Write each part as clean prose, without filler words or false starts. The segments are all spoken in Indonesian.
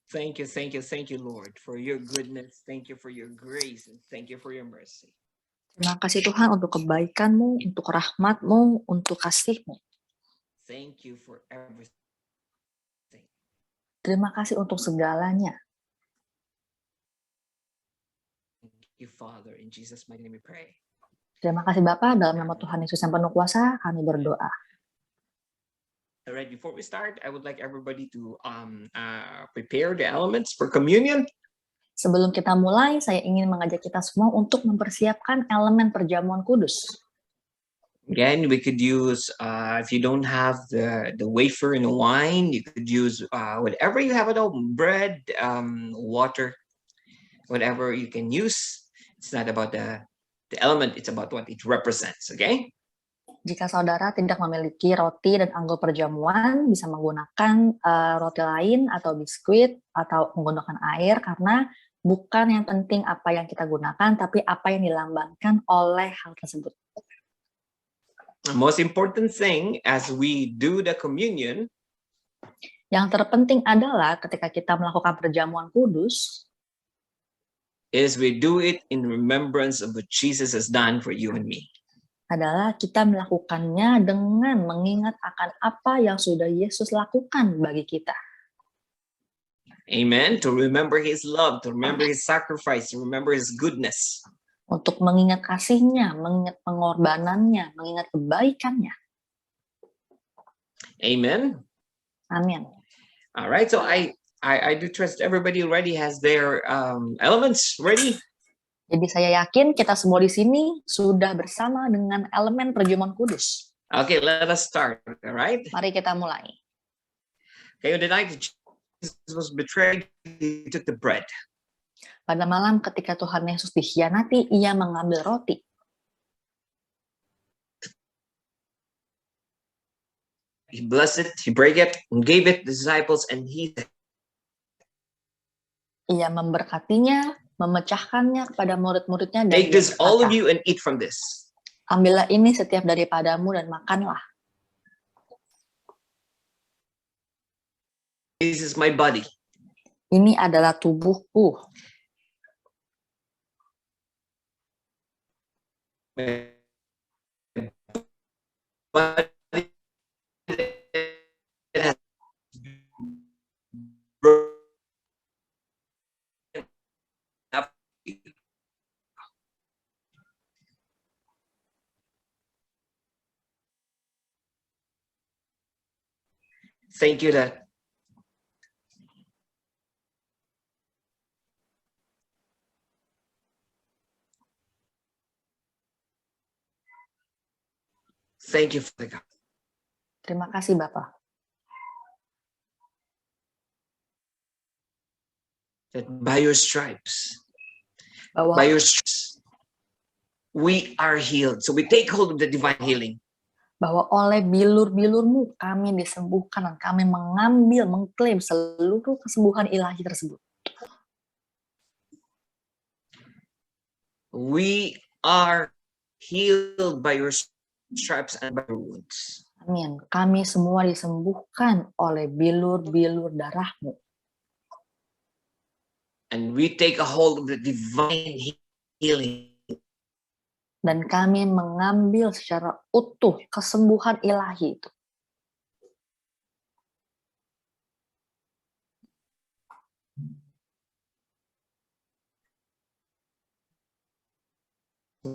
thank you, Lord, for your goodness. Thank you for your grace, and thank you for your mercy. Terima kasih Tuhan untuk kebaikan-Mu, untuk rahmat-Mu, untuk kasih-Mu. Thank you for everything. Terima kasih untuk segalanya. Thank you, Father. In Jesus' mighty name we pray. Terima kasih Bapa, dalam nama Tuhan Yesus yang penuh kuasa, kami berdoa. Alright, before we start, I would like everybody to prepare the elements for communion. Sebelum kita mulai, saya ingin mengajak kita semua untuk mempersiapkan elemen perjamuan kudus. Again, we could use, if you don't have the wafer and the wine, you could use whatever you have at home, bread, water, whatever you can use. It's not about the element, it's about what it represents, okay? Jika saudara tidak memiliki roti dan anggur perjamuan, bisa menggunakan roti lain atau biskuit atau menggunakan air, karena bukan yang penting apa yang kita gunakan, tapi apa yang dilambangkan oleh hal tersebut. The most important thing as we do the communion, yang terpenting adalah ketika kita melakukan perjamuan kudus, is we do it in remembrance of what Jesus has done for you and me. Adalah kita melakukannya dengan mengingat akan apa yang sudah Yesus lakukan bagi kita. Amen. To remember His love, to remember His sacrifice, to remember His goodness. Untuk mengingat kasih-Nya, mengingat pengorbanannya, mengingat kebaikannya. Amen. Amin. All right. So I do trust everybody already has their elements ready. Jadi saya yakin kita semua di sini sudah bersama dengan elemen perjamuan kudus. Okay, let us start. All right. Mari kita mulai. Okay, on the night Jesus was betrayed, He took the bread. Pada malam ketika Tuhan Yesus dikhianati, Ia mengambil roti. He blessed it, He broke it, and gave it to the disciples, and Ia memberkatinya, memecahkannya kepada murid-muridnya, dan take this, all of you, and eat from this. Ambillah ini setiap daripadamu dan makanlah. This is my body. Ini adalah tubuhku. Thank you, Dad. Thank you, Father God. Terima kasih, Bapak. That by your stripes, by your stripes, we are healed. So we take hold of the divine healing. Bahwa oleh bilur-bilurmu kami disembuhkan, dan kami mengambil, mengklaim seluruh kesembuhan ilahi tersebut. We are healed by your stripes and by your wounds. Amin. Kami semua disembuhkan oleh bilur-bilur darahmu. And we take a hold of the divine healing. Dan kami mengambil secara utuh kesembuhan ilahi itu.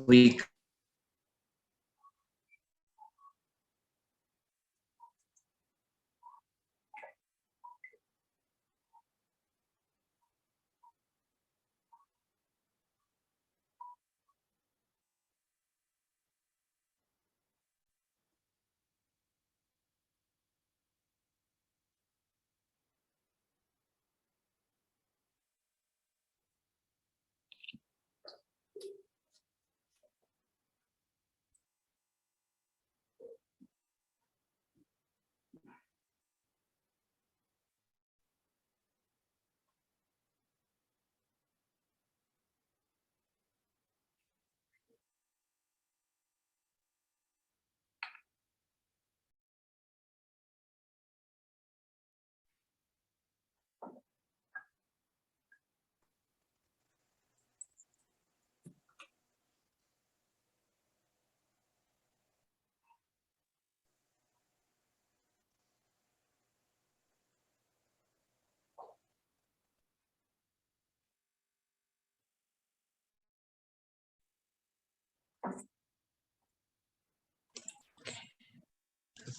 We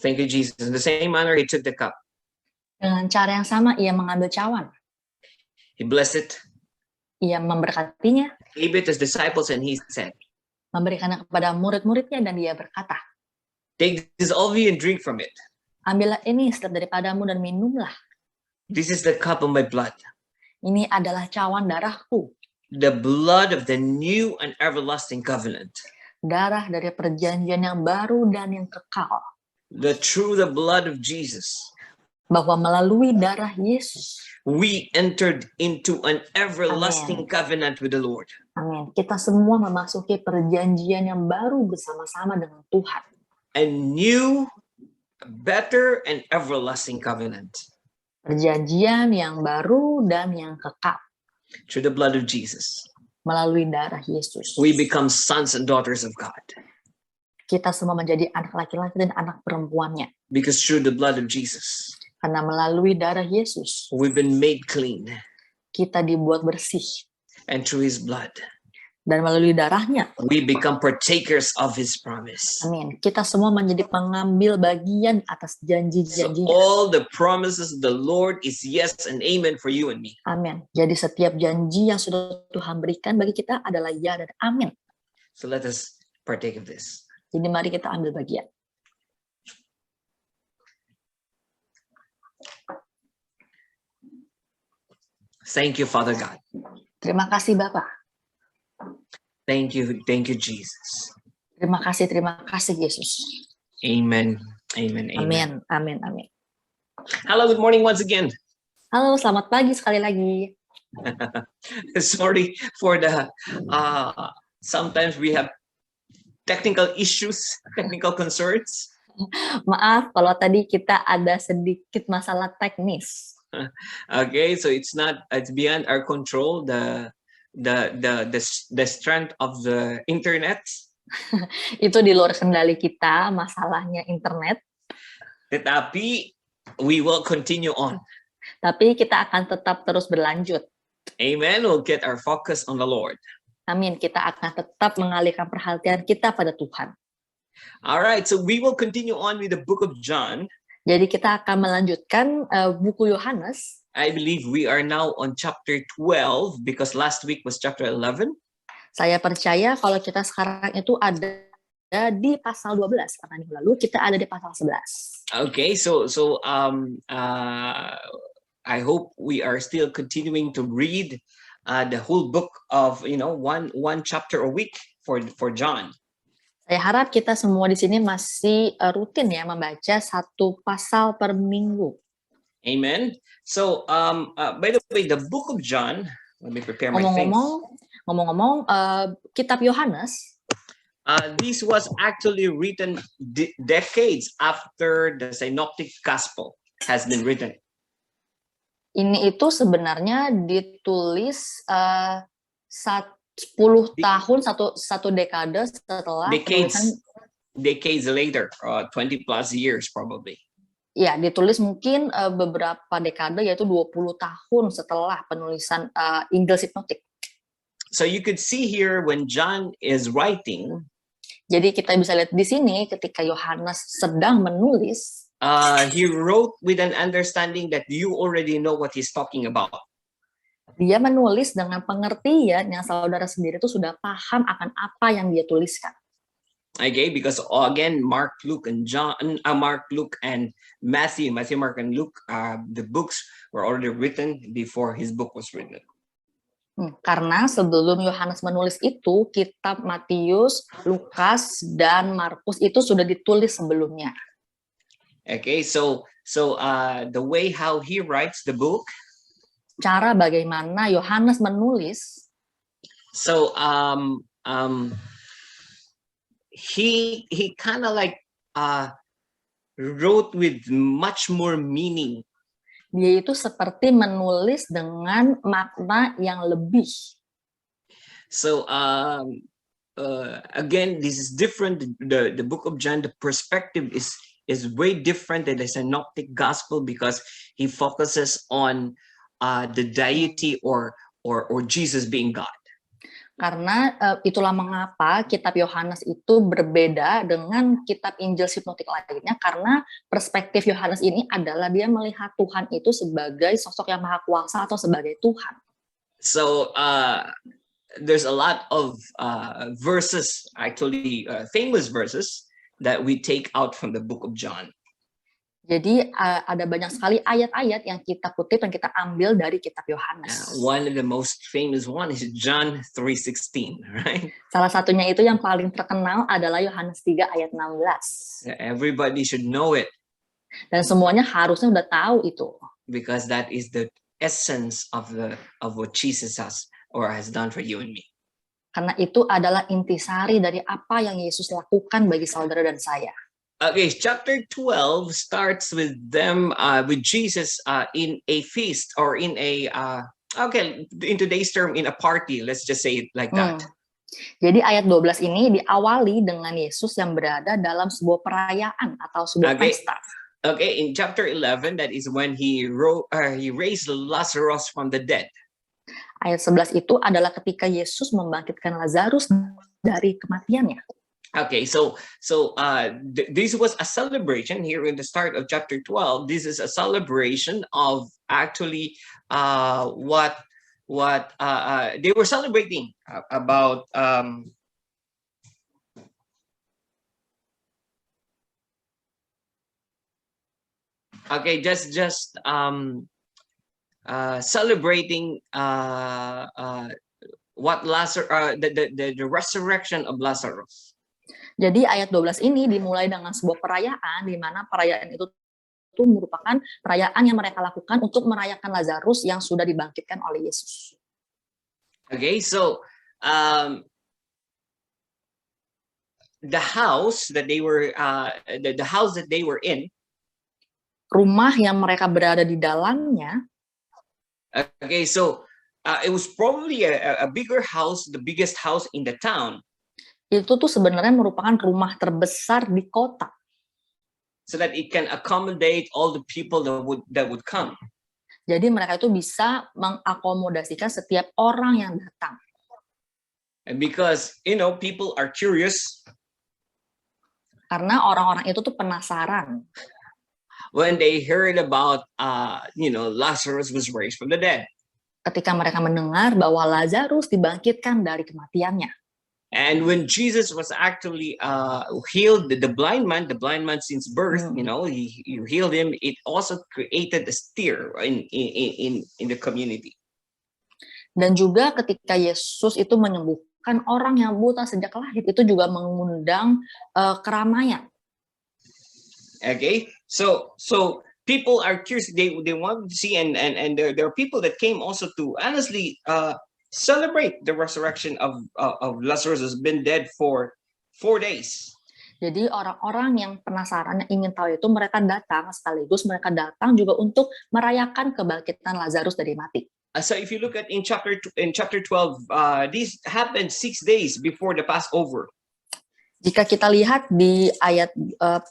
Thank you, Jesus. In the same manner, he took the cup. Dengan cara yang sama, ia mengambil cawan. He blessed it, Ia memberkatinya, gave it to his disciples, and he said, memberikannya kepada murid-muridnya, dan dia berkata, take this, all of you, and drink from it. ambillah ini setiap daripadamu dan minumlah. This is the cup of my blood, Ini adalah cawan darahku, the blood of the new and everlasting covenant. darah dari perjanjian yang baru dan yang kekal. Through the blood of Jesus, Bahwa melalui darah Yesus, we entered into an everlasting covenant with the Lord. amin, kita semua memasuki perjanjian yang baru bersama-sama dengan Tuhan. A new, better, and everlasting covenant. Perjanjian yang baru dan yang kekal. Through the blood of Jesus, melalui darah Yesus, we become sons and daughters of God. kita semua menjadi anak laki-laki dan anak perempuannya. Because through the blood of Jesus, Karena melalui darah Yesus, we've been made clean. kita dibuat bersih. And through his blood, Dan melalui darahnya, we become partakers of his promise. amin, kita semua menjadi pengambil bagian atas So janji-janjinya. all the promises of the Lord is yes and amen for you and me. Amin. Jadi setiap janji yang sudah Tuhan berikan bagi kita adalah ya dan amin. So let us partake of this. Jadi mari kita ambil bagian. Thank you, Father God. Terima kasih Bapak. Thank you, Jesus. Terima kasih Yesus. Amen. Amen. Amen. Amin, amin, amin. Hello, good morning once again. Halo, selamat pagi sekali lagi. Sorry for the sometimes we have technical issues, technical concerns. Maaf kalau tadi kita ada sedikit masalah teknis. Okay, so it's beyond our control, the strength of the internet. Itu di luar kendali kita, masalahnya internet. Tetapi we will continue on. Tapi kita akan tetap terus berlanjut. Amen. We'll get our focus on the Lord. Amin. Kita akan tetap mengalihkan perhatian kita pada Tuhan. All right, so we will continue on with the book of John. Jadi kita akan melanjutkan buku Yohanes. I believe we are now on chapter 12 because last week was chapter 11. Saya percaya kalau kita sekarang itu ada di pasal 12, karena minggu lalu kita ada di pasal 11. Okay, so I hope we are still continuing to read the whole book of one chapter a week for John. Saya harap kita semua di sini masih rutin ya membaca satu pasal per minggu. Amen. So by the way, the book of John, let me prepare my things. Ngomong-ngomong, kitab Yohanes, this was actually written decades after the Synoptic Gospel has been written. Ini itu sebenarnya ditulis 10 tahun, satu dekade setelah decades later, 20 plus years probably. Ya, ditulis mungkin beberapa dekade, yaitu 20 tahun setelah penulisan Injil Sinoptik. So you could see here when John is writing. Jadi kita bisa lihat di sini ketika Yohanes sedang menulis. He wrote with an understanding that you already know what he's talking about. Dia menulis dengan pengertian yang saudara sendiri itu sudah paham akan apa yang dia tuliskan. Okay, because again, Mark, Luke, and Matthew, Mark, and Luke, the books were already written before his book was written. Karena sebelum Yohanes menulis itu, kitab Matius, Lukas, dan Markus itu sudah ditulis sebelumnya. Okay, so the way how he writes the book. Cara bagaimana Yohanes menulis. So he kind of like wrote with much more meaning. Dia itu seperti menulis dengan makna yang lebih. So again, this is different. The book of John, the perspective is way different than the Synoptic Gospel because he focuses on the deity or Jesus being God. Karena itulah mengapa kitab Yohanes itu berbeda dengan kitab Injil sinoptik lainnya, karena perspektif Yohanes ini adalah dia melihat Tuhan itu sebagai sosok yang maha kuasa atau sebagai Tuhan. So there's a lot of verses, actually famous verses, that we take out from the book of John. Jadi ada banyak sekali ayat-ayat yang kita kutip dan kita ambil dari kitab Yohanes. One of the most famous one is John 3:16, right? Salah satunya itu yang paling terkenal adalah Yohanes 3 ayat 16. Everybody should know it. Dan semuanya harusnya udah tahu itu. Because that is the essence of what Jesus has done for you and me. Karena itu adalah intisari dari apa yang Yesus lakukan bagi saudara dan saya. Okay, chapter 12 starts with them, with Jesus in a feast, or in a, in today's term, in a party. Let's just say it like that. Jadi ayat 12 ini diawali dengan Yesus yang berada dalam sebuah perayaan atau sebuah pesta. Okay, in chapter 11, that is when he raised Lazarus from the dead. Ayat 11 itu adalah ketika Yesus membangkitkan Lazarus dari kematiannya. Okay, so this was a celebration here in the start of chapter 12. This is a celebration of actually what they were celebrating about. Okay, just celebrating what Lazarus, the resurrection of Lazarus. Jadi ayat 12 ini dimulai dengan sebuah perayaan, di mana perayaan itu merupakan perayaan yang mereka lakukan untuk merayakan Lazarus yang sudah dibangkitkan oleh Yesus. Okay, so the house that they were in, rumah yang mereka berada di dalamnya. Okay, so it was probably a bigger house, the biggest house in the town. Itu tuh sebenarnya merupakan rumah terbesar di kota. So that it can accommodate all the people that would come. Jadi mereka itu bisa mengakomodasikan setiap orang yang datang. And because people are curious. Karena orang-orang itu tuh penasaran. When they heard about Lazarus was raised from the dead. Ketika mereka mendengar bahwa Lazarus dibangkitkan dari kematiannya. And when Jesus was actually healed the blind man since birth, he healed him. It also created a stir in the community. Dan juga ketika Yesus itu menyembuhkan orang yang buta sejak lahir, itu juga mengundang keramaian. Okay, so people are curious. They want to see, and there are people that came also to honestly celebrate the resurrection of Lazarus, who's been dead for 4 days. Jadi orang-orang yang penasaran, yang ingin tahu itu, mereka datang sekaligus mereka datang juga untuk merayakan kebangkitan Lazarus dari mati. So if you look at in chapter 12, this happened 6 days before the Passover. Jika kita lihat di ayat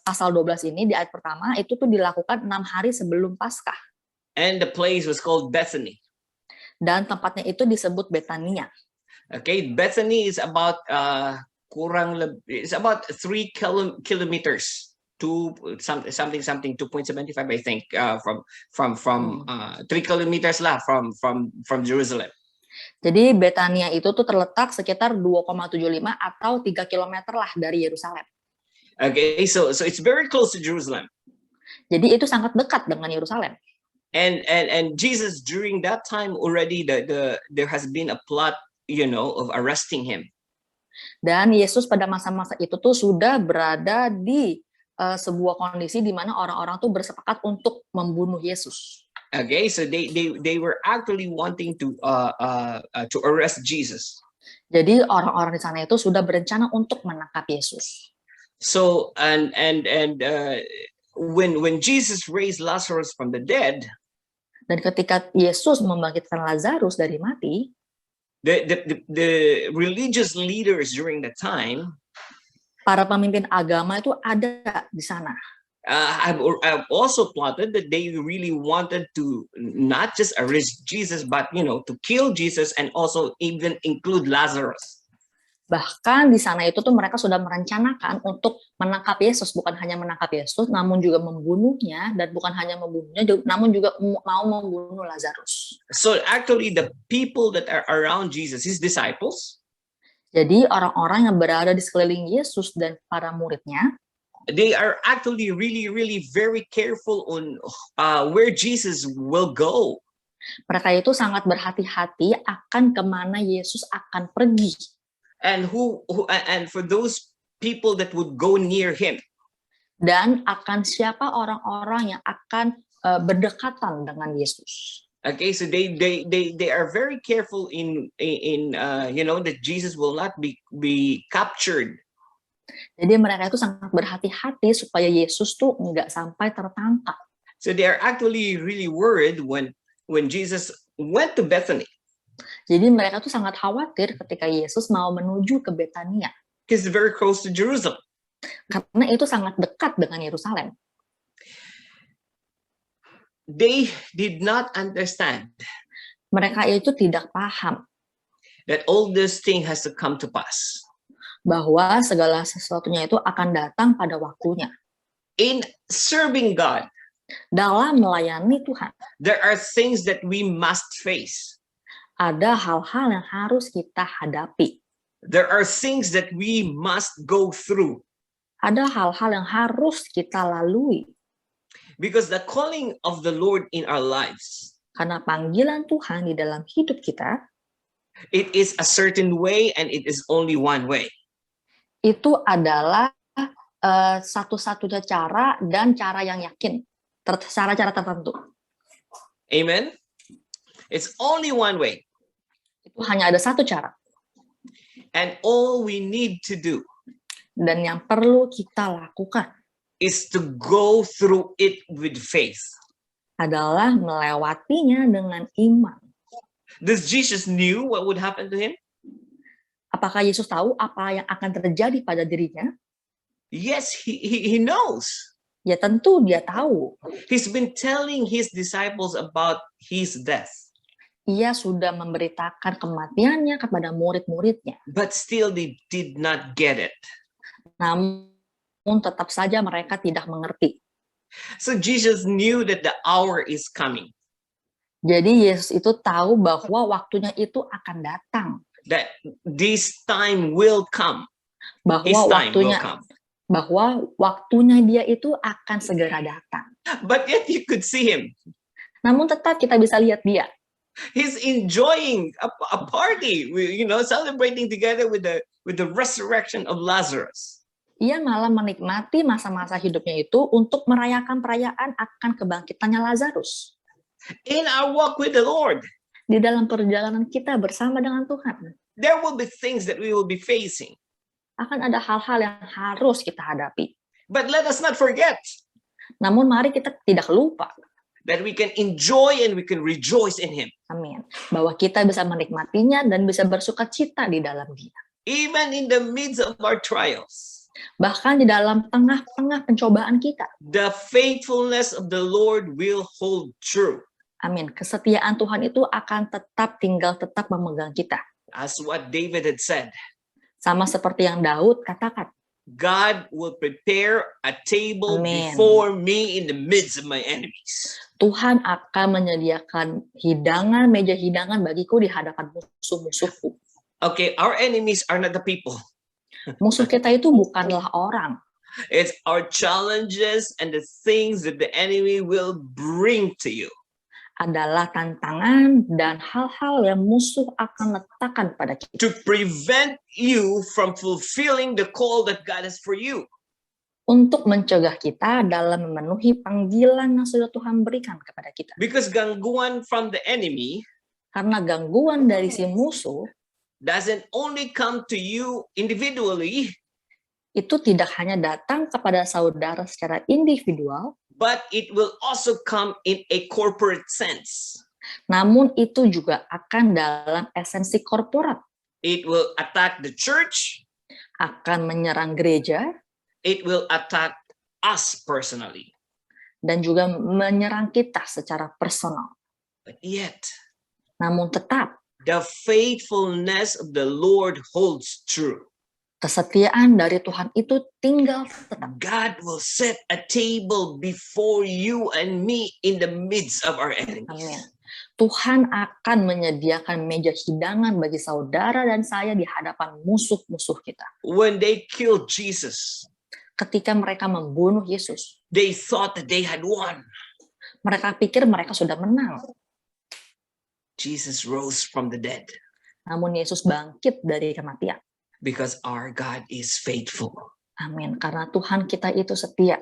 pasal 12 ini, di ayat pertama itu tuh dilakukan 6 hari sebelum Paskah. And the place was called Bethany. Dan tempatnya itu disebut Betania. Okay, Bethany is about it's about 3 kilometers to something 2.75, I think, from 3 kilometers lah from Jerusalem. Jadi Betania itu tuh terletak sekitar 2,75 atau 3 kilometer lah dari Yerusalem. Okay, so it's very close to Jerusalem. Jadi itu sangat dekat dengan Yerusalem. And Jesus, during that time already, there has been a plot, of arresting him. Dan Yesus pada masa-masa itu tuh sudah berada di sebuah kondisi di mana orang-orang tuh bersepakat untuk membunuh Yesus. Okay, so they were actually wanting to arrest Jesus. Jadi orang-orang di sana itu sudah berencana untuk menangkap Yesus. So and when Jesus raised Lazarus from the dead, dan ketika Yesus membangkitkan Lazarus dari mati, the religious leaders during that time, para pemimpin agama itu ada di sana. I've also plotted that they really wanted to not just arrest Jesus, but to kill Jesus and also even include Lazarus. Bahkan di sana itu tuh mereka sudah merencanakan untuk menangkap Yesus, bukan hanya menangkap Yesus, namun juga membunuhnya, dan bukan hanya membunuhnya, namun juga mau membunuh Lazarus. So actually the people that are around Jesus, his disciples, Jadi orang-orang yang berada di sekeliling Yesus dan para muridnya, they are actually really very careful on where Jesus will go. Mereka itu sangat berhati-hati akan kemana Yesus akan pergi. And and for those people that would go near him. Dan akan siapa orang-orang yang akan berdekatan dengan Yesus. Okay, so they are very careful in that Jesus will not be captured. Jadi mereka itu sangat berhati-hati supaya Yesus tuh nggak sampai tertangkap. So they are actually really worried when Jesus went to Bethany. Jadi mereka tuh sangat khawatir ketika Yesus mau menuju ke Betania. Because it's very close to Jerusalem. Karena itu sangat dekat dengan Yerusalem. They did not understand. Mereka itu tidak paham that all this thing has to come to pass. Bahwa segala sesuatunya itu akan datang pada waktunya. In serving God, dalam melayani Tuhan, there are things that we must face. Ada hal-hal yang harus kita hadapi. There are things that we must go through. Ada hal-hal yang harus kita lalui. Because the calling of the Lord in our lives, karena panggilan Tuhan di dalam hidup kita, it is a certain way and it is only one way. Itu adalah satu-satunya cara dan cara yang yakin, cara tertentu. Amen. It's only one way. Itu hanya ada satu cara. And all we need to do, dan yang perlu kita lakukan, is to go through it with faith. Adalah melewatinya dengan iman. Does Jesus knew what would happen to him? Apakah Yesus tahu apa yang akan terjadi pada dirinya? Yes, he knows. Ya tentu dia tahu. He's been telling his disciples about his death. Ia sudah memberitakan kematiannya kepada murid-muridnya. But still they did not get it. Namun tetap saja mereka tidak mengerti. So Jesus knew that the hour is coming. Jadi Yesus itu tahu bahwa waktunya itu akan datang. That this time will come. Bahwa waktunya dia itu akan segera datang. But yet you could see him. Namun tetap kita bisa lihat dia. He's enjoying a party, celebrating together with the resurrection of Lazarus. Ia malah menikmati masa-masa hidupnya itu untuk merayakan perayaan akan kebangkitannya Lazarus. In our walk with the Lord, di dalam perjalanan kita bersama dengan Tuhan, there will be things that we will be facing. Akan ada hal-hal yang harus kita hadapi. But let us not forget. Namun mari kita tidak lupa that we can enjoy and we can rejoice in Him. Amin. Bahwa kita bisa menikmatinya dan bisa bersukacita di dalam Dia. Even in the midst of our trials. Bahkan di dalam tengah-tengah pencobaan kita. The faithfulness of the Lord will hold true. Amin. Kesetiaan Tuhan itu akan tetap memegang kita. As what David had said. Sama seperti yang Daud katakan. God will prepare a table before me in the midst of my enemies. Tuhan akan menyediakan meja hidangan bagiku di hadapan musuh-musuhku. Okay, our enemies are not the people. Musuh kita itu bukanlah orang. It's our challenges and the things that the enemy will bring to you. Adalah tantangan dan hal-hal yang musuh akan letakkan pada kita. To prevent you from fulfilling the call that God has for you. Untuk mencegah kita dalam memenuhi panggilan yang sudah Tuhan berikan kepada kita. Because gangguan from the enemy, karena gangguan dari si musuh, doesn't only come to you individually, itu tidak hanya datang kepada saudara secara individual, but it will also come in a corporate sense. Namun itu juga akan dalam esensi korporat. It will attack the church. Akan menyerang gereja. It will attack us personally. dan juga menyerang kita secara personal. But yet, Namun tetap the faithfulness of the Lord holds true. kesetiaan dari Tuhan itu tinggal tetap. God will set a table before you and me in the midst of our Amin. enemies. Tuhan akan menyediakan meja hidangan bagi saudara dan saya di hadapan musuh-musuh kita. When they killed Jesus, Ketika mereka membunuh Yesus, they thought that they had won. mereka pikir mereka sudah menang. Jesus rose from the dead Namun Yesus bangkit dari kematian. because our God is faithful. Amin. Karena Tuhan kita itu setia.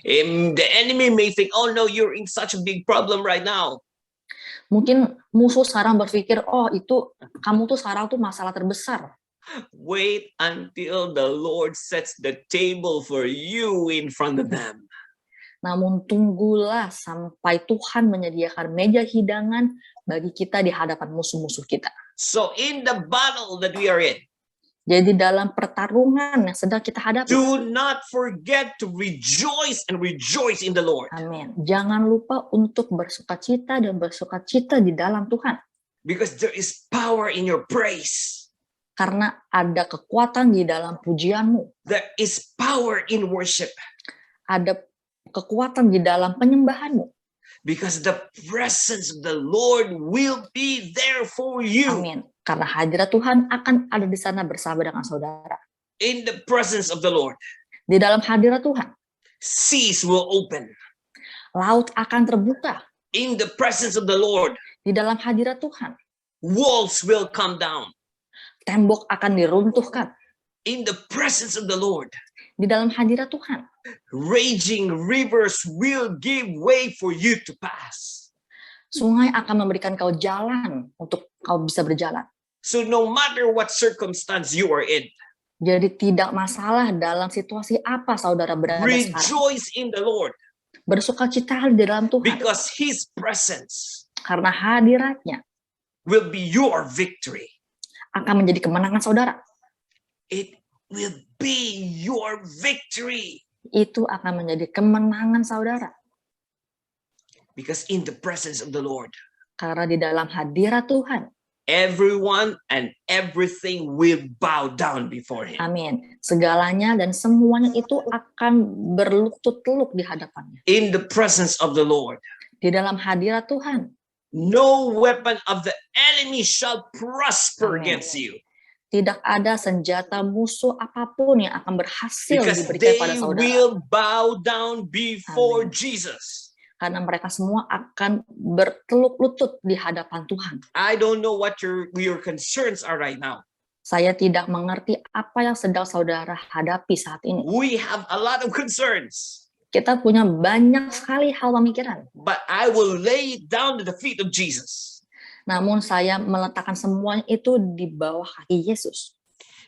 The enemy may think, oh no, you're in such a big problem right now. Mungkin musuh sekarang berpikir, oh itu kamu tuh sekarang tuh masalah terbesar. Wait until the Lord sets the table for you in front of them. Namun tunggulah sampai Tuhan menyediakan meja hidangan bagi kita di hadapan musuh-musuh kita. So in the battle that we are in, Jadi dalam pertarungan yang sedang kita hadapi, do not forget to rejoice and rejoice in the Lord. amin. Jangan lupa untuk bersukacita dan bersukacita di dalam Tuhan. Because there is power in your praise. Karena ada kekuatan di dalam pujianmu. There is power in worship. Ada kekuatan di dalam penyembahanmu. Because the presence of the Lord will be there for you. Amin. Karena hadirat Tuhan akan ada di sana bersama dengan saudara. In the presence of the Lord, Di dalam hadirat Tuhan, seas will open. laut akan terbuka. In the presence of the Lord, Di dalam hadirat Tuhan, walls will come down. tembok akan diruntuhkan. In the presence of the Lord, Di dalam hadirat Tuhan, raging rivers will give way for you to pass. sungai akan memberikan kau jalan untuk kau bisa berjalan. So no matter what circumstance you are in, Jadi tidak masalah dalam situasi apa saudara berada sekarang. rejoice in the Lord Bersukacita di dalam Tuhan. because His presence Karena hadiratnya will be your victory. akan menjadi kemenangan saudara. It will be your victory Itu akan menjadi kemenangan saudara. because in the presence of the Lord, Karena di dalam hadirat Tuhan, everyone and everything will bow down before Him. amin. Segalanya dan semuanya itu akan berlutut-lutut di hadapannya. In the presence of the Lord, Di dalam hadirat Tuhan, no weapon of the enemy shall prosper Amen. against you tidak ada senjata musuh apapun yang akan berhasil because diberikan they pada saudara. will bow down before Amen. Jesus. Karena mereka semua akan berteluk lutut di hadapan Tuhan. I don't know what your concerns are right now. Saya tidak mengerti apa yang sedang saudara hadapi saat ini. We have a lot of concerns, Kita punya banyak sekali hal pemikiran. but I will lay it down at the feet of Jesus Namun saya meletakkan semuanya itu di bawah kaki Yesus.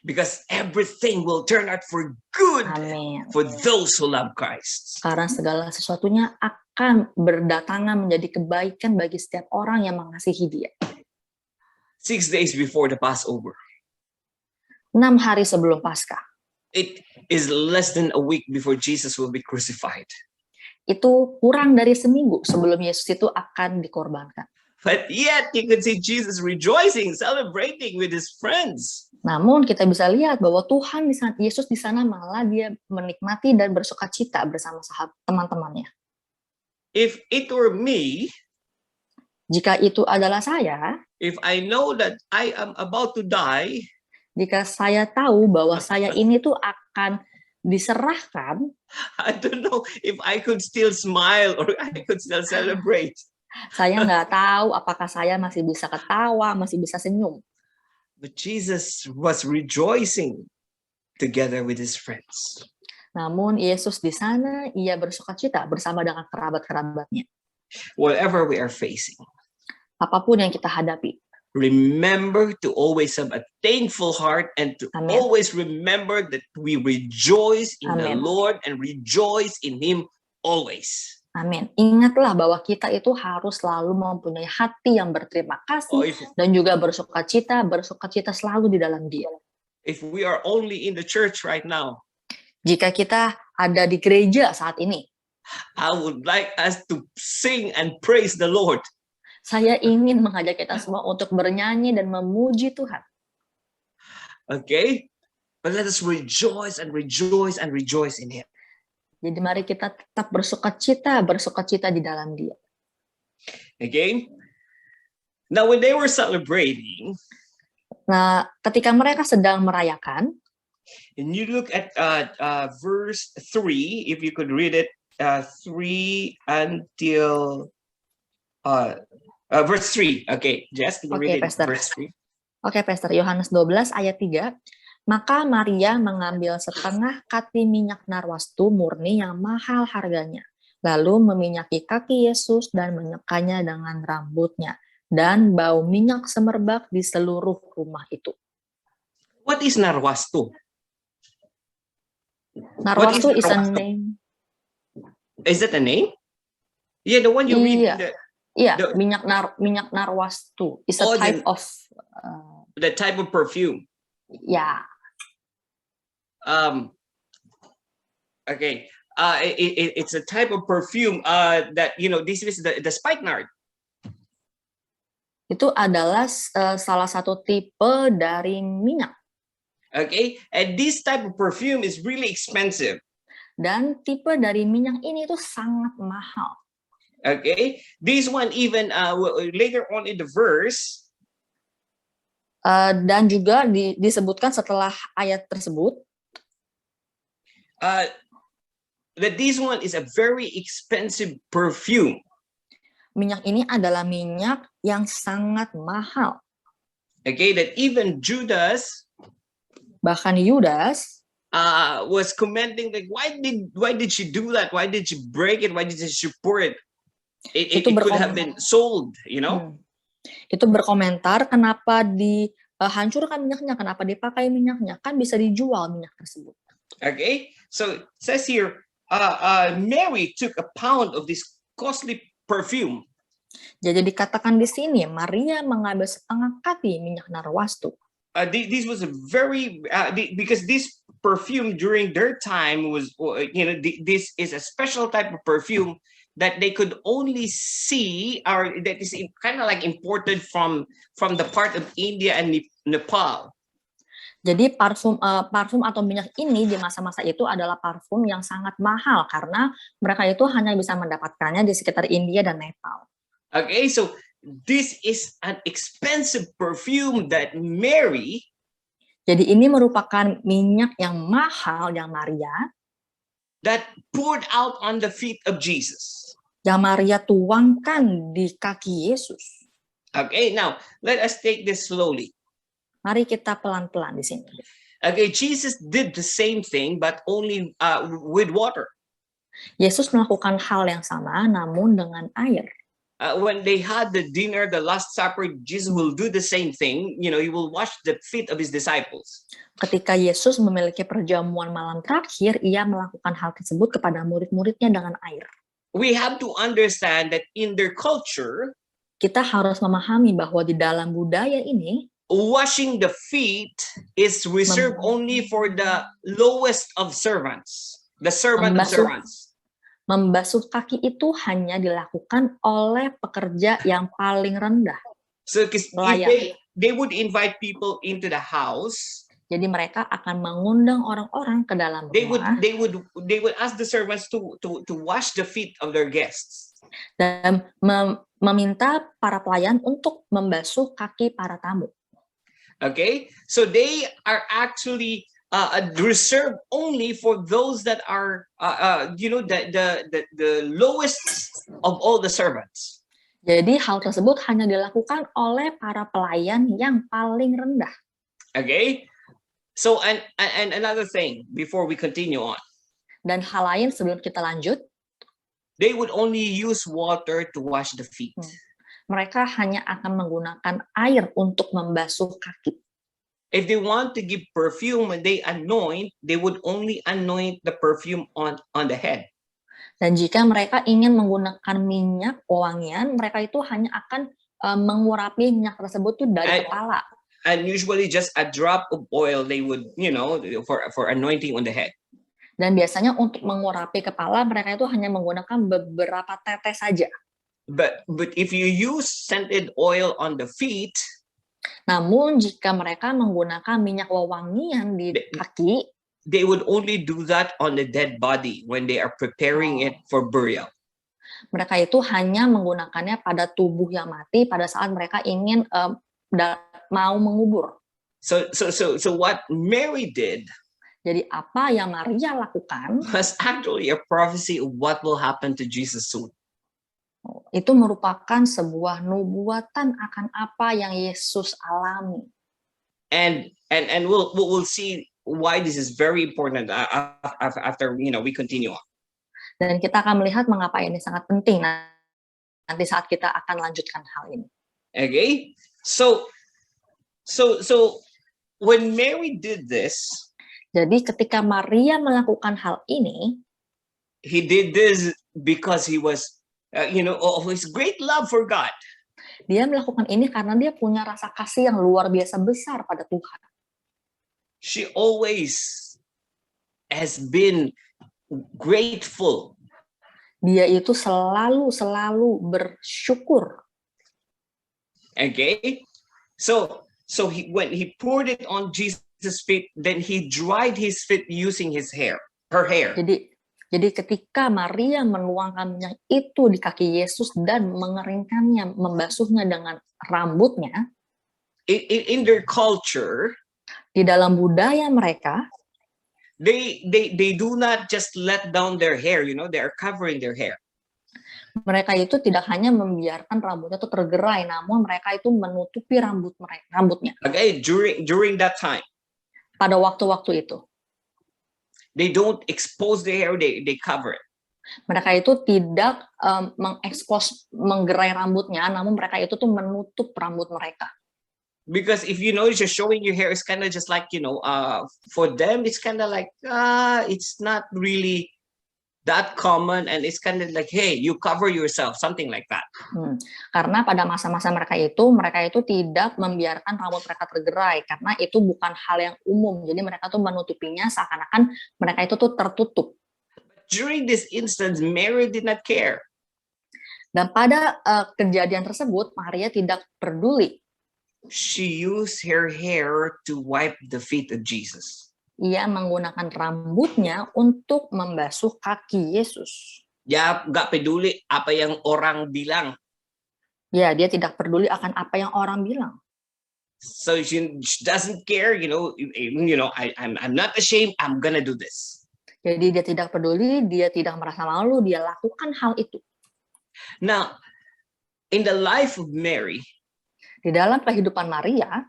because everything will turn out for good Amin. for those who love Christ. Karena segala sesuatunya akan berdatangan menjadi kebaikan bagi setiap orang yang mengasihi Dia. 6 days before the Passover, 6 hari sebelum Paskah, it is less than a week before Jesus will be crucified. itu kurang dari seminggu sebelum Yesus itu akan dikorbankan. But yet you could see Jesus rejoicing, celebrating with his friends. Namun kita bisa lihat bahwa Tuhan di sana, Yesus di sana malah dia menikmati dan bersukacita bersama teman-temannya. If it were me, Jika itu adalah saya, if I know that I am about to die, jika saya tahu bahwa saya ini tuh akan diserahkan, I don't know if I could still smile or I could still celebrate. saya nggak tahu apakah saya masih bisa ketawa, masih bisa senyum. But Jesus was rejoicing together with his friends. Namun Yesus di sana, ia bersukacita bersama dengan kerabat-kerabatnya. Whatever we are facing, Apapun yang kita hadapi, remember to always have a thankful heart and to Amen. always remember that we rejoice in the Amen. Lord and rejoice in him always. amin. Ingatlah bahwa kita itu harus selalu mempunyai hati yang berterima Oh, kasih dan juga bersukacita selalu di dalam Dia. if we are only in the church right now, Jika kita ada di gereja saat ini. I would like us to sing and praise the Lord. Saya ingin mengajak kita semua untuk bernyanyi dan memuji Tuhan. Okay? But let us rejoice and rejoice and rejoice in Him. Jadi mari kita tetap bersukacita di dalam Dia. Okay? Now, when they were celebrating, Nah, ketika mereka sedang merayakan, and you look at verse 3, if you could read it, 3 until verse 3. Okay, Jess, can you read it? Pastor. Verse 3. Oke, Pastor. Yohanes 12 ayat 3. Maka Maria mengambil setengah kati minyak narwastu murni yang mahal harganya, lalu meminyaki kaki Yesus dan menyekanya dengan rambutnya, dan bau minyak semerbak di seluruh rumah itu. What is narwastu? Narwastu is a name. Is it a name? Yeah, the one you read. Iya, minyak narwastu is a type of the type of perfume. Yeah. Okay. It's a type of perfume that, you know, this is the spikenard. Itu adalah salah satu tipe dari minyak. Okay, and this type of perfume is really expensive. Dan tipe dari minyak ini itu sangat mahal. Okay, this one even later on in the verse. Dan juga disebutkan setelah ayat tersebut. That this one is a very expensive perfume. Minyak ini adalah minyak yang sangat mahal. Okay, that even Judas, bahkan Yudas, was commenting like, why did she do that? Why did she break it? Why did she pour it? It could have been sold, you know. Itu berkomentar kenapa dihancurkan minyaknya, kenapa dipakai minyaknya, kan bisa dijual minyak tersebut. Okay, so it says here, Mary took a pound of this costly perfume. Jadi dikatakan di sini, Maria mengambil setengah kati minyak narwastu. This was a very because this perfume during their time was, you know, this is a special type of perfume that they could only see, or that is kind of like imported from the part of India and Nepal. Jadi parfum atau minyak ini di masa-masa itu adalah parfum yang sangat mahal karena mereka itu hanya bisa mendapatkannya di sekitar India dan Nepal. Okay, so this is an expensive perfume that Mary. Jadi ini merupakan minyak yang mahal yang Maria. That poured out on the feet of Jesus. Yang Maria tuangkan di kaki Yesus. Okay, now let us take this slowly. Mari kita pelan-pelan di sini. Okay, Jesus did the same thing, but only with water. Yesus melakukan hal yang sama, namun dengan air. When they had the dinner, the Last Supper, Jesus will do the same thing. You know, he will wash the feet of his disciples. Ketika Yesus memiliki perjamuan malam terakhir, ia melakukan hal tersebut kepada murid-muridnya dengan air. We have to understand that in their culture, kita harus memahami bahwa di dalam budaya ini, washing the feet is reserved only for the lowest of servants, the servant of servants. Membasuh kaki itu hanya dilakukan oleh pekerja yang paling rendah. So if they would invite people into the house, jadi mereka akan mengundang orang-orang ke dalam rumah. They would ask the servants to wash the feet of their guests. Dan meminta para pelayan untuk membasuh kaki para tamu. Okay, so they are actually reserved only for those that are, you know, the lowest of all the servants. Jadi hal tersebut hanya dilakukan oleh para pelayan yang paling rendah. Okay, so and another thing before we continue on. Dan hal lain sebelum kita lanjut. They would only use water to wash the feet. Mereka hanya akan menggunakan air untuk membasuh kaki. If they want to give perfume when they anoint, they would only anoint the perfume on the head. Dan jika mereka ingin menggunakan minyak wangian, mereka itu hanya akan mengurapi minyak tersebut tuh dari kepala. And usually just a drop of oil they would, you know, for anointing on the head. Dan biasanya untuk mengurapi kepala mereka itu hanya menggunakan beberapa tetes saja. But if you use scented oil on the feet, Namun jika mereka menggunakan minyak wewangian di kaki, they would only do that on the dead body when they are preparing it for burial. Mereka itu hanya menggunakannya pada tubuh yang mati pada saat mereka ingin mau mengubur. So what Mary did, jadi apa yang Maria lakukan, was actually a prophecy of what will happen to Jesus soon. Itu merupakan sebuah nubuatan akan apa yang Yesus alami. And we'll see why this is very important after we continue on. Dan kita akan melihat mengapa ini sangat penting nanti saat kita akan lanjutkan hal ini. Okay, so when Mary did this, jadi ketika Maria melakukan hal ini, he did this because he was, of his great love for God. Dia melakukan ini karena dia punya rasa kasih yang luar biasa besar pada Tuhan. She always has been grateful. Dia itu selalu bersyukur. Okay, so when he poured it on Jesus' feet, then he dried his feet using her hair. Jadi ketika Maria menuangkan minyak itu di kaki Yesus dan mengeringkannya, membasuhnya dengan rambutnya, in their culture, di dalam budaya mereka, they do not just let down their hair, they are covering their hair. Mereka itu tidak hanya membiarkan rambutnya itu tergerai, namun mereka itu menutupi rambutnya. Okay, during that time. Pada waktu-waktu itu. They don't expose their hair, they cover it. Mereka itu tidak mengekspos, menggerai rambutnya, namun mereka itu tuh menutup rambut mereka. Because if you notice, you're showing your hair, it's kind of just like, for them, it's kind of like, it's not really that common, and it's kind of like, hey, you cover yourself, something like that. Karena pada masa-masa mereka itu tidak membiarkan rambut mereka tergerai, karena itu bukan hal yang umum. Jadi mereka tuh menutupinya seakan-akan mereka itu tuh tertutup. During this instance, Mary did not care. Dan pada kejadian tersebut, Maria tidak peduli. She used her hair to wipe the feet of Jesus. Ia menggunakan rambutnya untuk membasuh kaki Yesus. Ya, nggak peduli apa yang orang bilang. Ya, dia tidak peduli akan apa yang orang bilang. So she doesn't care, I'm not ashamed, I'm gonna do this. Jadi dia tidak peduli, dia tidak merasa malu, dia lakukan hal itu. Now, in the life of Mary, di dalam kehidupan Maria,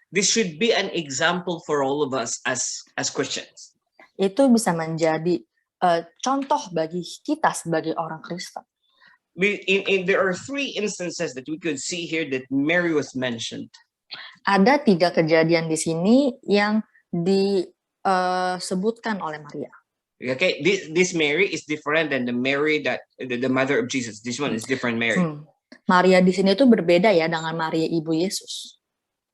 this should be an example for all of us as Christians. Itu bisa menjadi contoh bagi kita sebagai orang Kristen. There are 3 instances that we could see here that Mary was mentioned. Ada 3 kejadian di sini yang disebutkan oleh Maria. Okay, this Mary is different than the Mary that the mother of Jesus. This one is different Mary. Maria di sini itu berbeda ya dengan Maria ibu Yesus.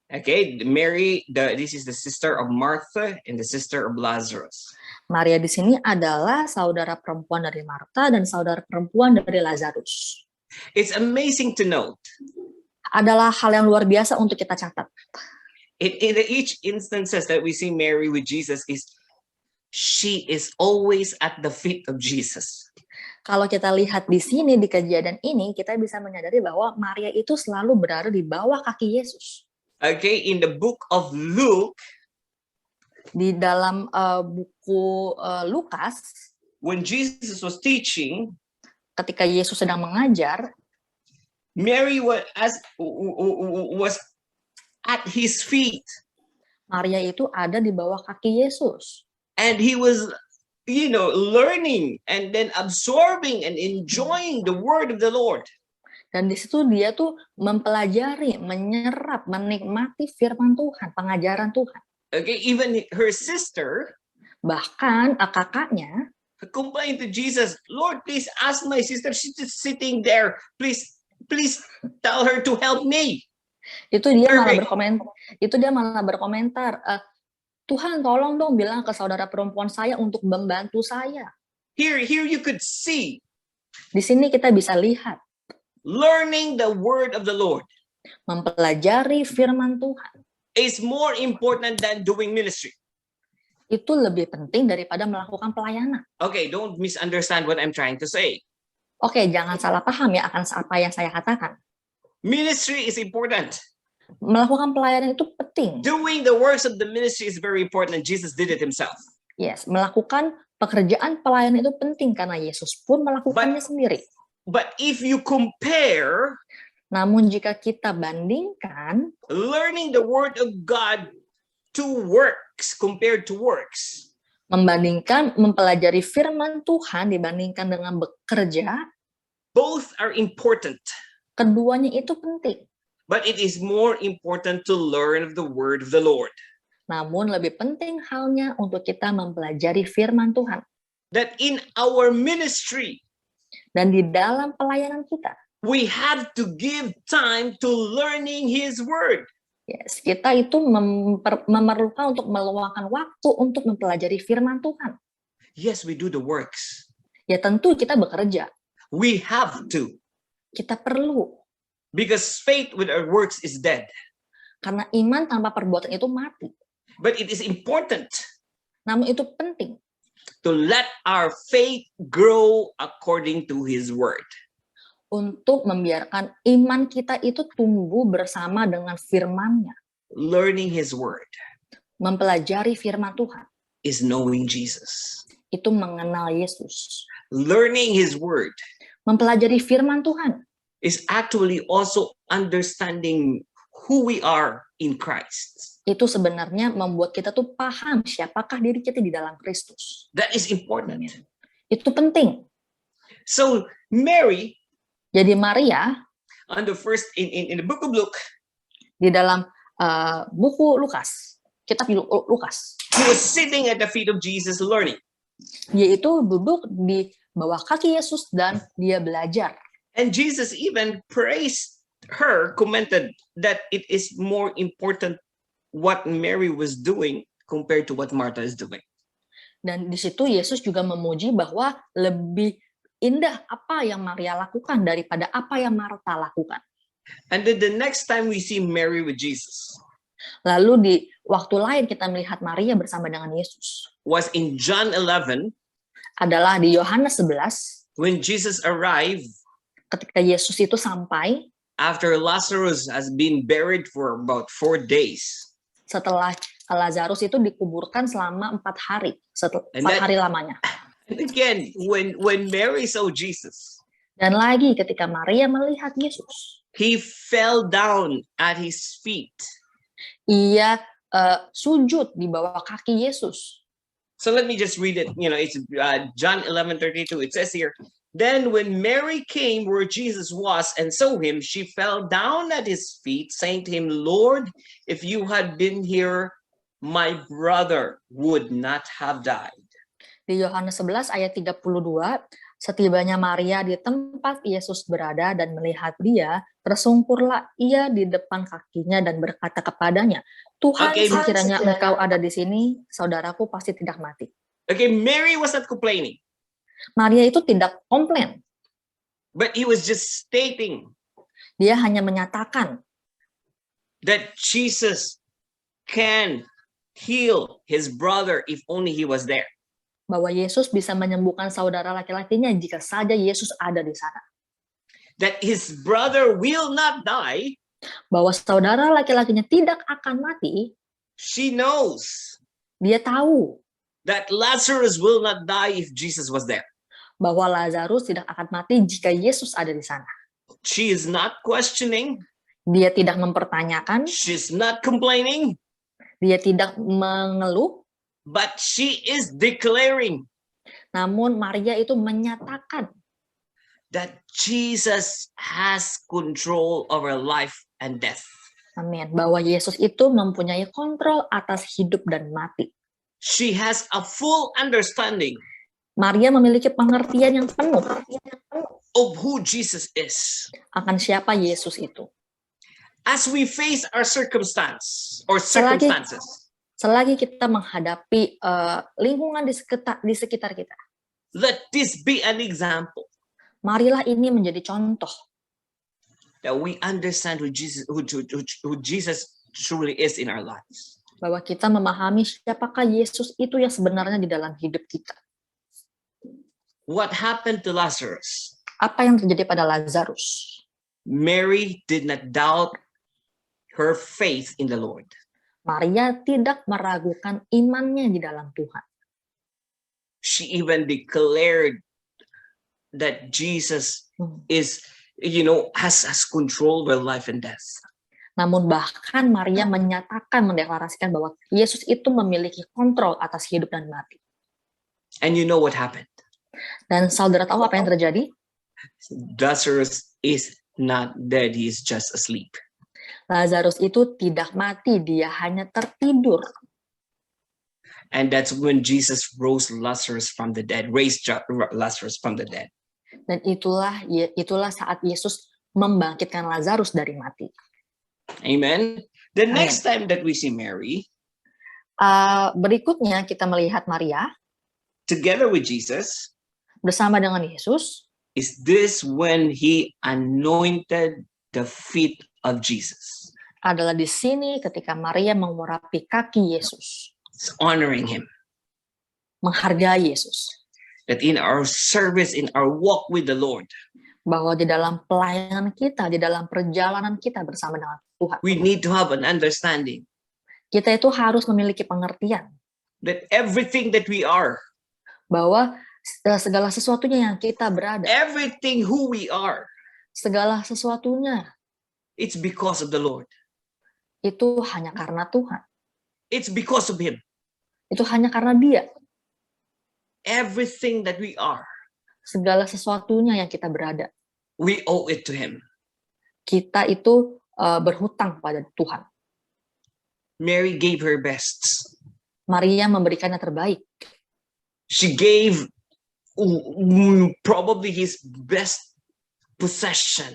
Okay, Mary, this is the sister of Martha and the sister of Lazarus. Maria di sini adalah saudara perempuan dari Marta dan saudara perempuan dari Lazarus. It's amazing to note. Adalah hal yang luar biasa untuk kita catat. In each instances that we see Mary with Jesus she is always at the feet of Jesus. Kalau kita lihat di sini di kejadian ini, kita bisa menyadari bahwa Maria itu selalu berada di bawah kaki Yesus. Okay, in the book of Luke, di dalam buku Lukas, when Jesus was teaching, ketika Yesus sedang mengajar, Mary was at his feet. Maria itu ada di bawah kaki Yesus. And he was, learning and then absorbing and enjoying the word of the Lord. Dan di situ dia tuh mempelajari, menyerap, menikmati firman Tuhan, pengajaran Tuhan. Okay, even her sister, bahkan kakaknya, complained to Jesus, Lord, please ask my sister, she's just sitting there. Please tell her to help me. Itu dia malah berkomentar, Tuhan tolong dong bilang ke saudara perempuan saya untuk membantu saya. Here you could see Di sini kita bisa lihat, learning the word of the Lord mempelajari firman Tuhan is more important than doing ministry. itu lebih penting daripada melakukan pelayanan. Okay, don't misunderstand what I'm trying to say. Oke, jangan salah paham ya akan apa yang saya katakan. Ministry is important. Melakukan pelayanan itu penting. Doing the works of the ministry is very important, and Jesus did it himself. Yes, melakukan pekerjaan pelayanan itu penting karena Yesus pun melakukannya sendiri. But if you compare Namun jika kita bandingkan learning the word of God to works compared to works, membandingkan mempelajari firman Tuhan dibandingkan dengan bekerja, both are important. keduanya itu penting. But it is more important to learn of the word of the Lord. Namun lebih penting halnya untuk kita mempelajari firman Tuhan. That in our ministry, Dan di dalam pelayanan kita, we have to give time to learning His word. yes, kita itu memerlukan untuk meluangkan waktu untuk mempelajari firman Tuhan. Yes, we do the works. Ya tentu kita bekerja. We have to. Kita perlu. Because faith without works is dead. Karena iman tanpa perbuatan itu mati. But it is important Namun itu penting to let our faith grow according to His word. untuk membiarkan iman kita itu tumbuh bersama dengan firman-Nya. Learning His word Mempelajari firman Tuhan is knowing Jesus. itu mengenal Yesus. Learning His word Mempelajari firman Tuhan is actually also understanding who we are in Christ. itu sebenarnya membuat kita tuh paham siapakah diri kita di dalam Kristus. That is important. Itu penting. So Mary, Jadi Maria on the first in the book of Luke, di dalam buku Lukas, kitab Lukas, he was sitting at the feet of Jesus learning. dia itu duduk di bawah kaki Yesus dan dia belajar. And Jesus even praised her, commented that it is more important what Mary was doing compared to what Martha is doing. Dan di situ Yesus juga memuji bahwa lebih indah apa yang Maria lakukan daripada apa yang Marta lakukan. And then the next time we see Mary with Jesus Lalu di waktu lain kita melihat Maria bersama dengan Yesus. was in John 11 Adalah di Yohanes 11, when Jesus arrived ketika Yesus itu sampai after Lazarus has been buried for about 4 days. setelah Lazarus itu dikuburkan selama 4 hari, And 4 hari lamanya. And again, when Mary saw Jesus, Dan lagi ketika Maria melihat Yesus, he fell down at his feet. ia sujud di bawah kaki Yesus. So let me just read it. It's John 11:32. It says here, then when Mary came where Jesus was and saw him, she fell down at his feet, saying to him, Lord, if you had been here, my brother would not have died. Di Yohanes 11 ayat 32, setibanya Maria di tempat Yesus berada dan melihat dia, tersungkurlah ia di depan kakinya dan berkata kepadanya, Tuhan, sekiranya engkau ada di sini, saudaraku pasti tidak mati. Okay, Mary was not complaining, Maria itu tidak komplain. but he was just stating Dia hanya menyatakan that Jesus can heal his brother if only he was there. bahwa Yesus bisa menyembuhkan saudara laki-lakinya jika saja Yesus ada di sana. That his brother will not die. Bahwa saudara laki-lakinya tidak akan mati. She knows. Dia tahu That Lazarus will not die if Jesus was there. bahwa Lazarus tidak akan mati jika Yesus ada di sana. She is not questioning. Dia tidak mempertanyakan. She's not complaining. Dia tidak mengeluh. But she is declaring. Namun Maria itu menyatakan that Jesus has control over life and death. Amin. Bahwa Yesus itu mempunyai kontrol atas hidup dan mati. She has a full understanding. Maria memiliki pengertian yang penuh of who Jesus is. Akan siapa Yesus itu. As we face our circumstances, selagi kita menghadapi lingkungan di sekitar kita. Let this be an example Marilah ini menjadi contoh that we understand who Jesus truly is in our lives. bahwa kita memahami siapakah Yesus itu yang sebenarnya di dalam hidup kita. What happened to Lazarus? Apa yang terjadi pada Lazarus? Mary did not doubt her faith in the Lord. Maria tidak meragukan imannya di dalam Tuhan. She even declared that Jesus is, has control over life and death. Namun bahkan Maria menyatakan, mendeklarasikan bahwa Yesus itu memiliki kontrol atas hidup dan mati. And you know what happened? Dan saudara tahu apa yang terjadi? Lazarus is not dead, he is just asleep. Lazarus itu tidak mati, dia hanya tertidur. And that's when Jesus raised Lazarus from the dead. Dan itulah saat Yesus membangkitkan Lazarus dari mati. Amen. The next time that we see Mary, berikutnya kita melihat Maria together with Jesus, bersama dengan Yesus, is this when he anointed the feet of Jesus. Adalah di sini ketika Maria mengurapi kaki Yesus. Honoring him. Menghargai Yesus. That in our service, in our walk with the Lord, bahwa di dalam pelayanan kita, di dalam perjalanan kita bersama dengan Tuhan, we need to have an understanding. Kita itu harus memiliki pengertian. That everything that we are, bahwa segala sesuatunya yang kita berada, everything who we are, segala sesuatunya, it's because of the Lord. Itu hanya karena Tuhan. It's because of Him. Itu hanya karena Dia. Everything that we are, segala sesuatunya yang kita berada, we owe it to Him. Kita itu berhutang pada Tuhan. Mary gave her best. Maria memberikan yang terbaik. She gave probably his best possession.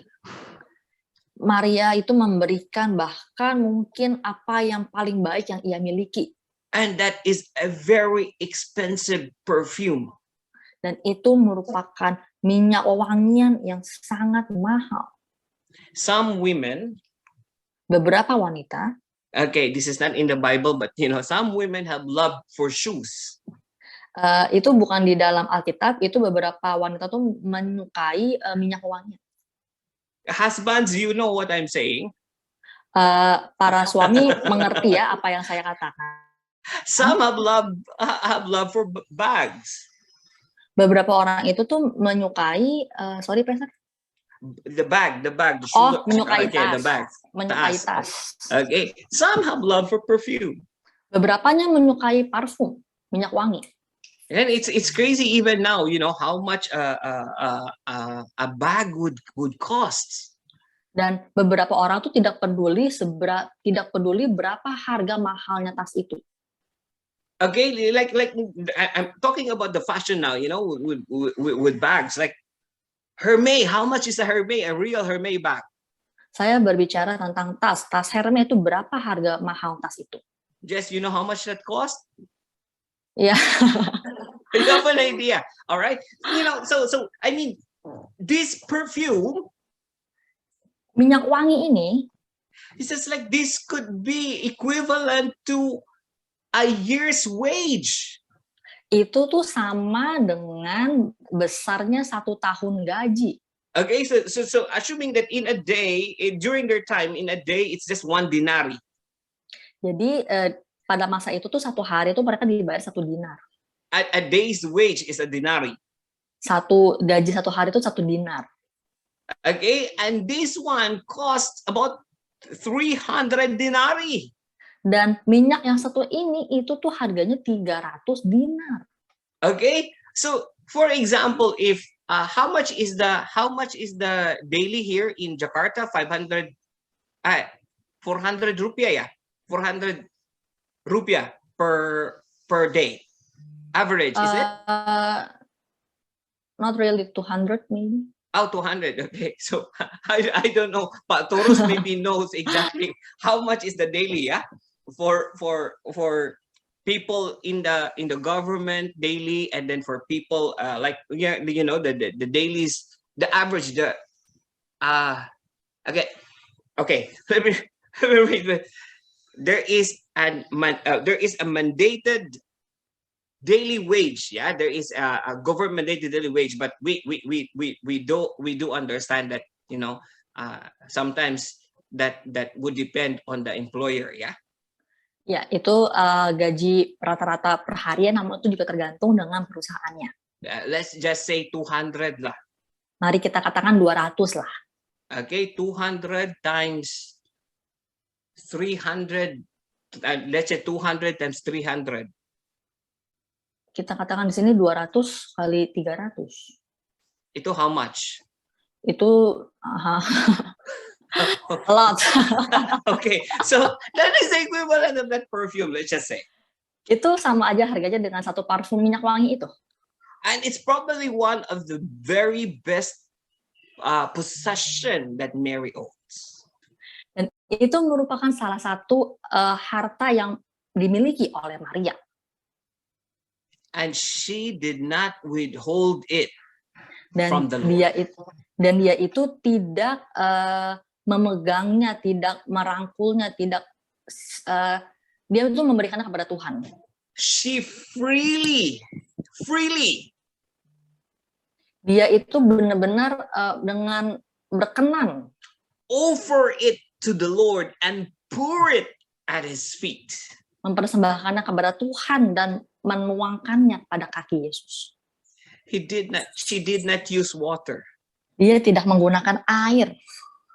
Maria itu memberikan bahkan mungkin apa yang paling baik yang ia miliki. And that is a very expensive perfume. Dan itu merupakan minyak wangian yang sangat mahal. Some women, beberapa wanita, okay, this is not in the Bible, but some women have love for shoes. Itu bukan di dalam Alkitab, itu beberapa wanita tuh menyukai minyak wangian. Husbands, you know what I'm saying? Para suami mengerti ya apa yang saya katakan. Some have love for bags. Beberapa orang itu tuh menyukai, sorry Pastor. The bag. The menyukai tas. The bag. Menyukai tas. Okay. Some have love for perfume. Beberapanya menyukai parfum, minyak wangi. And it's crazy even now, how much a bag would cost. Dan beberapa orang tuh tidak peduli berapa harga mahalnya tas itu. Okay, like I'm talking about the fashion now, with bags. Like Hermès, how much is a Hermès, a real Hermès bag? Saya berbicara tentang tas Hermès itu berapa harga mahal tas itu? Jess, you know how much that cost? Yeah. You have an idea, all right? So I mean, this perfume, minyak wangi ini, it's just like this could be equivalent to a year's wage. Itu tuh sama dengan besarnya 1 tahun gaji. Okay, so assuming that in a day, during their time, in a day, it's just 1 dinari. Jadi pada masa itu tuh 1 hari itu mereka dibayar 1 dinar. A day's wage is a dinari. Gaji 1 hari itu 1 dinar. Okay, and this one costs about 300 dinari. Dan minyak yang satu ini itu tuh harganya 300 dinar. Okay, so for example, if how much is the daily here in Jakarta? 400 rupiah, 400 rupiah per day. Average, is it? Not really, 200 maybe. Oh, 200. Okay, so I don't know. Pak Torus maybe knows exactly how much is the daily, yeah? for people in the government daily, and then for people like the dailies, the average, okay, okay. Let me wait. There is there is a mandated daily wage. Yeah, there is a government mandated daily wage, but we do understand that sometimes that would depend on the employer. Yeah. Ya, itu gaji rata-rata per harian, namun itu juga tergantung dengan perusahaannya. Let's just say 200 lah. Mari kita katakan 200 lah. Okay, 200 times 300. Let's say 200 times 300. Kita katakan di sini 200 kali 300. Itu how much? Itu a lot. Okay, so that is the equivalent of that perfume, let's just say. Itu sama aja harganya dengan satu parfum minyak wangi itu. And it's probably one of the very best possession that Mary owns. Dan itu merupakan salah satu harta yang dimiliki oleh Maria. And she did not withhold it Dan from the Lord. dia itu tidak memegangnya, tidak merangkulnya, tidak dia itu memberikannya kepada Tuhan. She freely. Dia itu benar-benar dengan berkenan offer it to the Lord and pour it at His feet. Mempersembahkannya kepada Tuhan dan menuangkannya pada kaki Yesus. She did not use water. Dia tidak menggunakan air.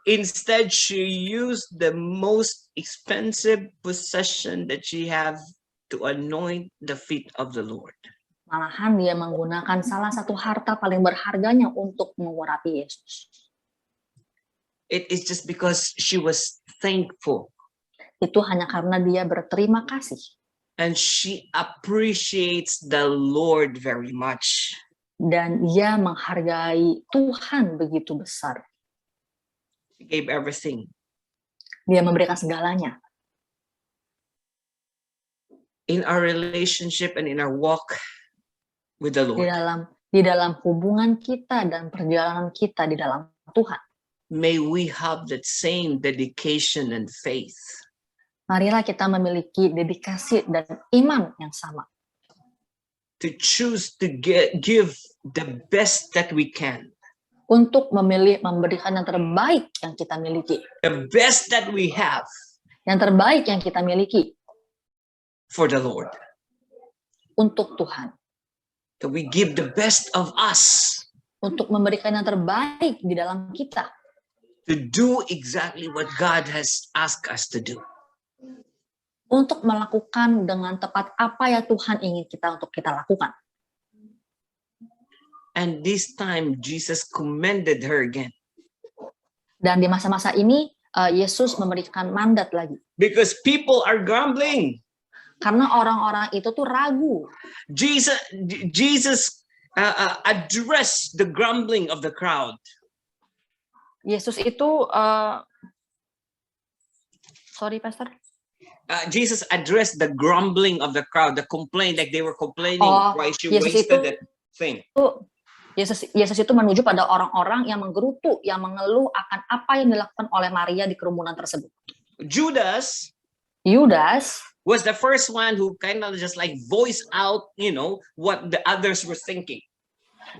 Instead, she used the most expensive possession that she have to anoint the feet of the Lord. Malahan dia menggunakan salah satu harta paling berharganya untuk mengurapi Yesus. It is just because she was thankful. Itu hanya karena dia berterima kasih. And she appreciates the Lord very much. Dan dia menghargai Tuhan begitu besar. She gave everything. Dia memberikan segalanya. In our relationship and in our walk with the Lord. Di dalam hubungan kita dan perjalanan kita di dalam Tuhan. May we have that same dedication and faith. Marilah kita memiliki dedikasi dan iman yang sama. To choose to give the best that we can. Untuk memberikan yang terbaik yang kita miliki. The best that we have. Yang terbaik yang kita miliki. For the Lord. Untuk Tuhan. That we give the best of us. Untuk memberikan yang terbaik di dalam kita. To do exactly what God has asked us to do. Untuk melakukan dengan tepat apa yang Tuhan ingin untuk kita lakukan. And this time Jesus commended her again. Dan di masa-masa ini Yesus memberikan mandat lagi. Because people are grumbling. Karena orang-orang itu tuh ragu. Jesus addressed the grumbling of the crowd. Yesus itu sorry Pastor. Jesus addressed the grumbling of the crowd, the complaint, like they were complaining why she wasted that thing. Yesus itu menuju pada orang-orang yang menggerutu, yang mengeluh akan apa yang dilakukan oleh Maria di kerumunan tersebut. Judas was the first one who kind of just like voice out, what the others were thinking.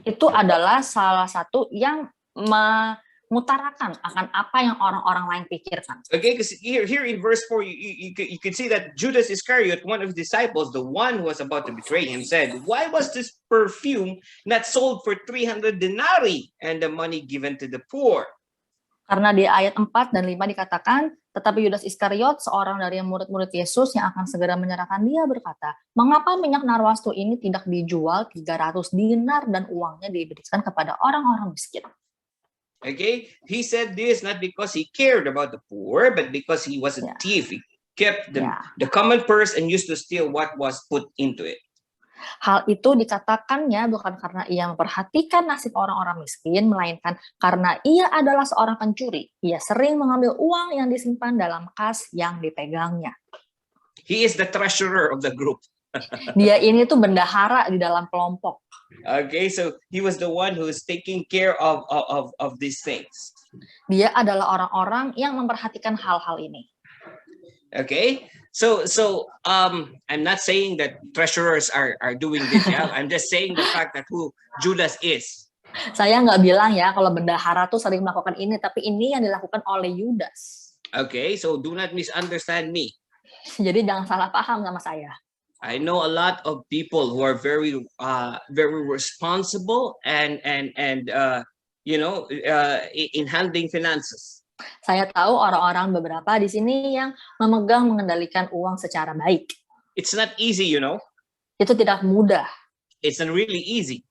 Itu adalah salah satu yang mengutarakan akan apa yang orang-orang lain pikirkan. Okay, because here in verse 4, you can see that Judas Iscariot, one of his disciples, the one who was about to betray him, said, "Why was this perfume not sold for 300 denarii and the money given to the poor?" Karena di ayat 4 dan 5 dikatakan, tetapi Yudas Iskariot, seorang dari murid-murid Yesus yang akan segera menyerahkan dia berkata, "Mengapa minyak narwastu ini tidak dijual 300 dinar dan uangnya diberikan kepada orang-orang miskin?" Okay, he said this not because he cared about the poor, but because he was a thief. He kept the common purse and used to steal what was put into it. Hal itu dikatakannya bukan karena ia memperhatikan nasib orang-orang miskin, melainkan karena ia adalah seorang pencuri. Ia sering mengambil uang yang disimpan dalam kas yang dipegangnya. He is the treasurer of the group. Dia ini tuh bendahara di dalam kelompok. Okay, so he was the one who is taking care of these things. Dia adalah orang-orang yang memperhatikan hal-hal ini. Okay, so I'm not saying that treasurers are doing this. Yeah, I'm just saying the fact that who Judas is. Saya nggak bilang ya kalau bendahara tuh sering melakukan ini, tapi ini yang dilakukan oleh Yudas. Okay, so do not misunderstand me. Jadi jangan salah paham sama saya. I know a lot of people who are very responsible and in handling finances. Saya tahu orang-orang beberapa di sini yang memegang mengendalikan uang secara baik. It's not easy, Itu tidak mudah. It's not really easy.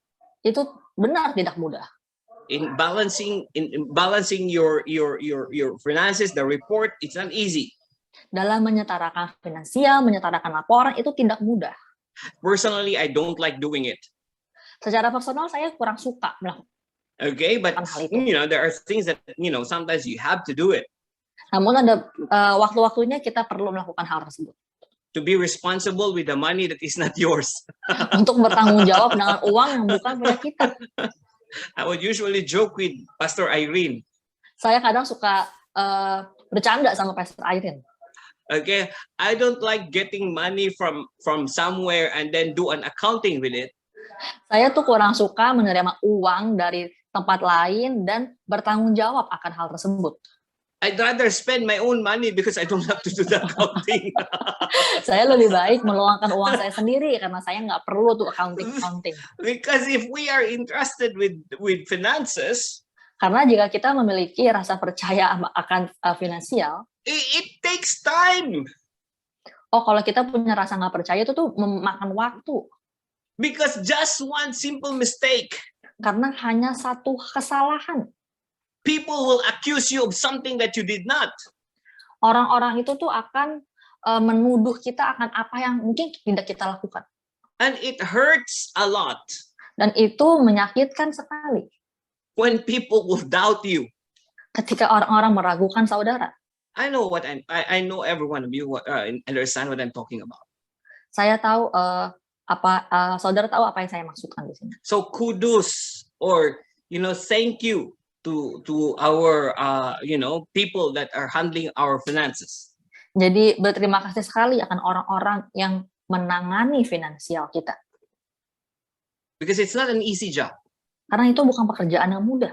Itu benar tidak mudah. In balancing your finances, the report, it's not easy. Dalam menyetarakan finansial, menyetarakan laporan itu tidak mudah. Personally, I don't like doing it. Secara personal saya kurang suka melakukan. Okay, but there are things that sometimes you have to do it. Namun ada waktu-waktunya kita perlu melakukan hal tersebut. To be responsible with the money that is not yours. Untuk bertanggung jawab dengan uang yang bukan punya kita. I would usually joke with Pastor Irene. Saya kadang suka bercanda sama Pastor Irene. Okay, I don't like getting money from somewhere and then do an accounting with it. Saya tuh kurang suka menerima uang dari tempat lain dan bertanggung jawab akan hal tersebut. I'd rather spend my own money because I don't have to do the accounting. Saya lebih baik meluangkan uang saya sendiri karena saya nggak perlu tuh accounting. Because if we are entrusted with finances, karena jika kita memiliki rasa percaya akan finansial, it takes time. Oh, kalau kita punya rasa nggak percaya itu tuh memakan waktu. Because just one simple mistake. Karena hanya satu kesalahan. People will accuse you of something that you did not. Orang-orang itu tuh akan menuduh kita akan apa yang mungkin tidak kita lakukan. And it hurts a lot. Dan itu menyakitkan sekali. When people will doubt you. Ketika orang-orang meragukan saudara. I know I know every one of you understand what I'm talking about. Saya tahu saudara tahu apa yang saya maksudkan di sini. So kudos or thank you to our people that are handling our finances. Jadi berterima kasih sekali akan orang-orang yang menangani finansial kita. Because it's not an easy job. Karena itu bukan pekerjaan yang mudah.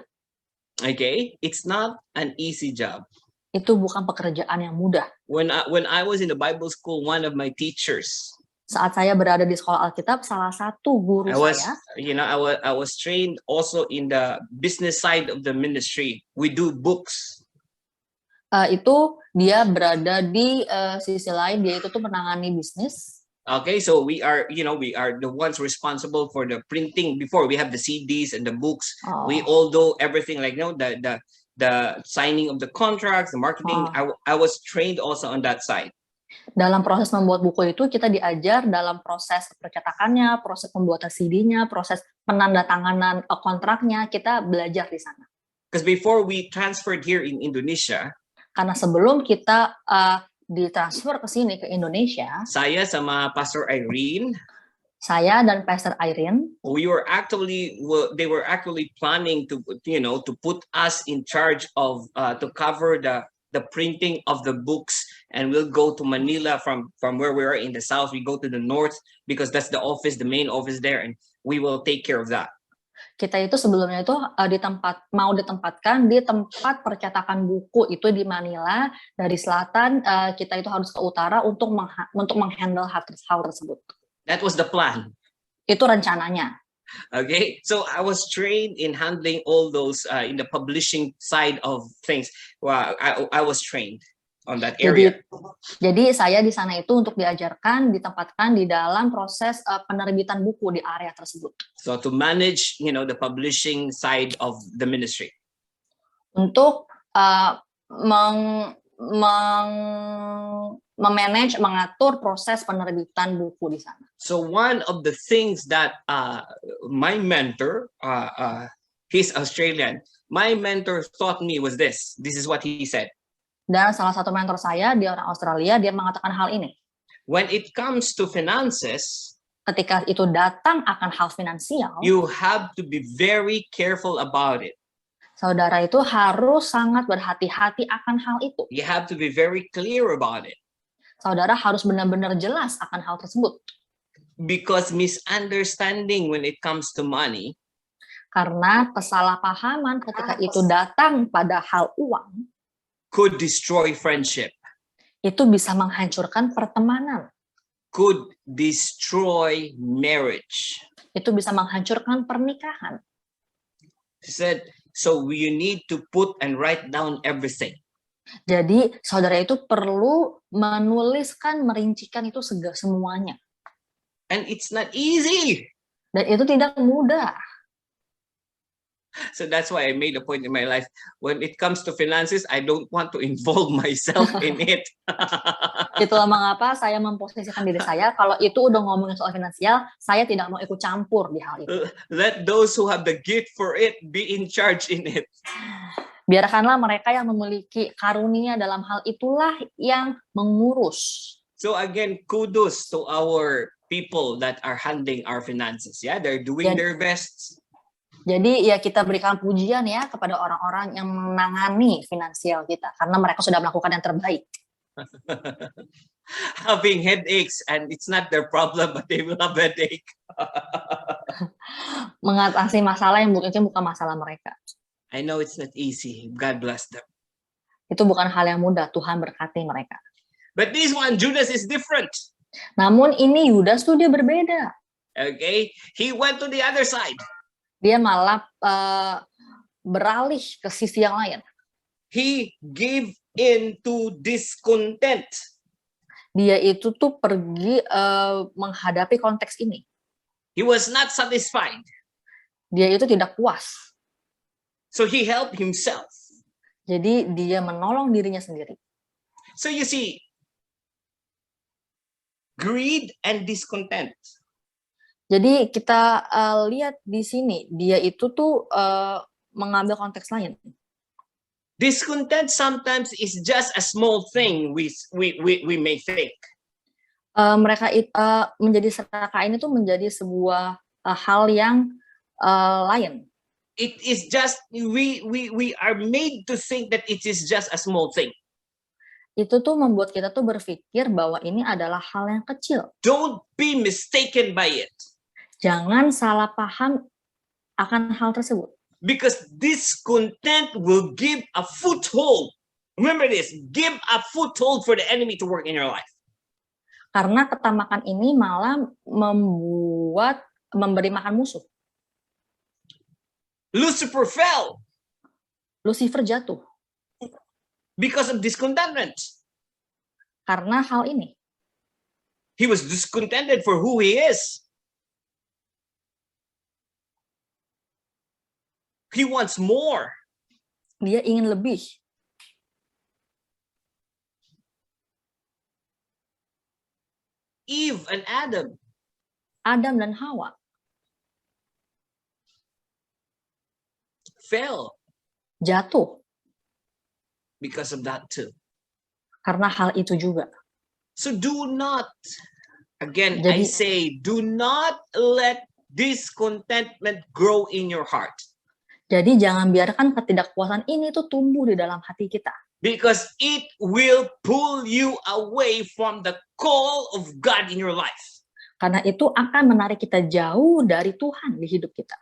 Okay, it's not an easy job. Itu bukan pekerjaan yang mudah. When I was in the Bible school, one of my teachers. Saat saya berada di sekolah Alkitab, salah satu guru saya. I was trained also in the business side of the ministry. We do books. Itu dia berada di sisi lain, dia itu tuh menangani bisnis. Okay, so we are the ones responsible for the printing. Before we have the CDs and the books, we all do everything like the signing of the contracts, the marketing. I was trained also on that side. Dalam proses membuat buku itu kita diajar dalam proses percetakannya, proses pembuatan CD-nya, proses penandatanganan kontraknya, kita belajar di sana. Because before we transferred here in Indonesia, karena sebelum kita ditransfer ke sini ke Indonesia, saya sama Pastor Irene, saya dan Pastor Irene, they were actually planning to put us in charge of to cover the printing of the books, and we'll go to Manila from where we are in the south. We go to the north because that's the main office there, and we will take care of that. Kita itu sebelumnya itu mau ditempatkan di tempat percetakan buku itu di Manila. Dari selatan kita itu harus ke utara untuk menghandle hal tersebut. That was the plan. Itu rencananya. Okay, so I was trained in handling all those in the publishing side of things. Well, I was trained on that area. Jadi saya di sana itu untuk ditempatkan di dalam proses penerbitan buku di area tersebut. So to manage, the publishing side of the ministry. Untuk memanage, mengatur proses penerbitan buku di sana. So one of the things that my mentor, he's Australian, my mentor taught me was this. This is what he said. Dan salah satu mentor saya, dia orang Australia, dia mengatakan hal ini. When it comes to finances, ketika itu datang akan hal finansial, you have to be very careful about it. saudara itu harus sangat berhati-hati akan hal itu. You have to be very clear about it. Saudara harus benar-benar jelas akan hal tersebut. Because misunderstanding when it comes to money Karena kesalahpahaman ketika itu datang pada hal uang, could destroy friendship, itu bisa menghancurkan pertemanan. could destroy marriage. Itu bisa menghancurkan pernikahan. He said, so you need to put and write down everything. Jadi saudara itu perlu menuliskan, merincikan itu semuanya. And it's not easy. Dan itu tidak mudah. So that's why I made a point in my life. When it comes to finances, I don't want to involve myself in it. Itulah mengapa saya memposisikan diri saya, kalau itu udah ngomongin soal finansial, saya tidak mau ikut campur di hal itu. Let those who have the gift for it be in charge in it. Biarkanlah mereka yang memiliki karunia dalam hal itulah yang mengurus. So again, kudos to our people that are handling our finances. Yeah, they're doing their best. Jadi ya kita berikan pujian ya kepada orang-orang yang menangani finansial kita, karena mereka sudah melakukan yang terbaik. Having headaches, and it's not their problem, but they will have headache. Mengatasi masalah yang mungkin bukan masalah mereka. I know it's not easy. God bless them. Itu bukan hal yang mudah. Tuhan berkati mereka. But this one, Judas, is different. Namun ini Yudas tuh dia berbeda. Okay, he went to the other side. Dia malah beralih ke sisi yang lain. He gave in to discontent. Dia itu tuh pergi menghadapi konteks ini. He was not satisfied. Dia itu tidak puas. So he helped himself. Jadi dia menolong dirinya sendiri. So you see, greed and discontent. Jadi kita lihat di sini, dia itu tuh mengambil konteks lain. Discontent sometimes is just a small thing we may think. Mereka menjadi serakah ini tuh menjadi sebuah hal yang lain. It is just we are made to think that it is just a small thing. Itu tuh membuat kita tuh berpikir bahwa ini adalah hal yang kecil. Don't be mistaken by it. Jangan salah paham akan hal tersebut. Because discontent will give a foothold. Remember this, give a foothold for the enemy to work in your life. Karena ketamakan ini malah memberi makan musuh. Lucifer fell. Lucifer jatuh. Because of discontentment. Karena hal ini. He was discontented for who he is. He wants more. Dia ingin lebih. Eve and Adam. Adam dan Hawa. Fell. Jatuh. Because of that too. Karena hal itu juga. So do not, again, Jadi, I say, do not let discontentment grow in your heart. Jadi jangan biarkan ketidakpuasan ini tuh tumbuh di dalam hati kita. Because it will pull you away from the call of God in your life. Karena itu akan menarik kita jauh dari Tuhan di hidup kita.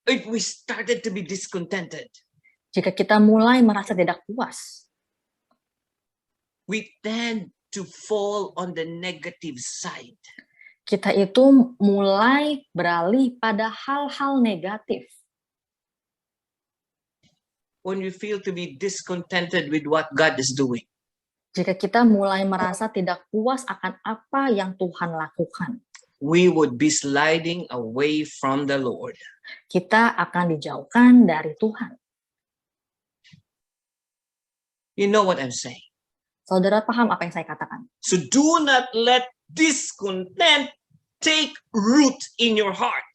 If we started to be discontented, Jika kita mulai merasa tidak puas, we tend to fall on the negative side. kita itu mulai beralih pada hal-hal negatif. When we feel to be discontented with what God is doing. Jika kita mulai merasa tidak puas akan apa yang Tuhan lakukan, we would be sliding away from the Lord. Kita akan dijauhkan dari Tuhan. You know what I'm saying? Saudara paham apa yang saya katakan? So do not let discontent take root in your heart.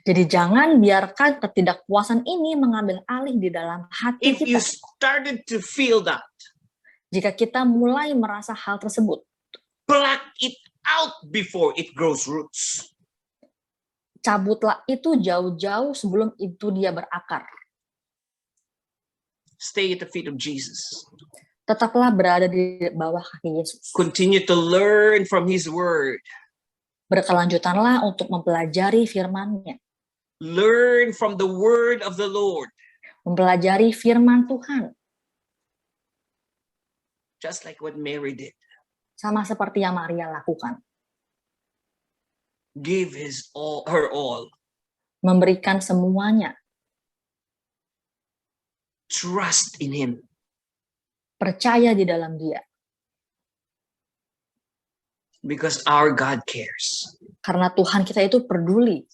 Jadi jangan biarkan ketidakpuasan ini mengambil alih di dalam hati If you kita. started to feel that, Jika kita mulai merasa hal tersebut, pluck it out before it grows roots. Cabutlah itu jauh-jauh sebelum itu dia berakar. Stay at the feet of Jesus. Tetaplah berada di bawah kaki Yesus. Continue to learn from His word. Berkelanjutanlah untuk mempelajari firman-Nya. Learn from the word of the Lord. Mempelajari firman Tuhan. Just like what Mary did. Sama seperti yang Maria lakukan. Give her all. Memberikan semuanya. Trust in Him. Percaya di dalam Dia. Because our God cares. Karena Tuhan kita itu peduli.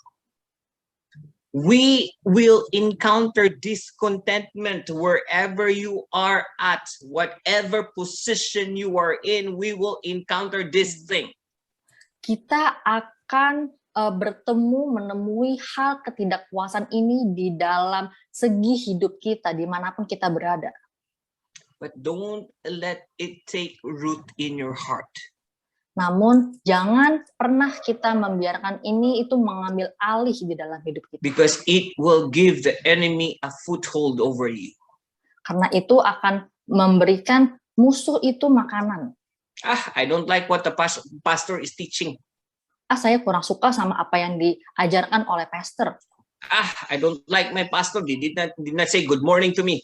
We will encounter discontentment wherever you are at, whatever position you are in, we will encounter this thing. Kita akan menemui hal ketidakpuasan ini di dalam segi hidup kita, dimanapun kita berada. But don't let it take root in your heart. Namun jangan pernah kita membiarkan ini itu mengambil alih di dalam hidup kita. Because it will give the enemy a foothold over you. Karena itu akan memberikan musuh itu makanan. I don't like what the pastor is teaching. Saya kurang suka sama apa yang diajarkan oleh pastor. I don't like my pastor. They did not say good morning to me.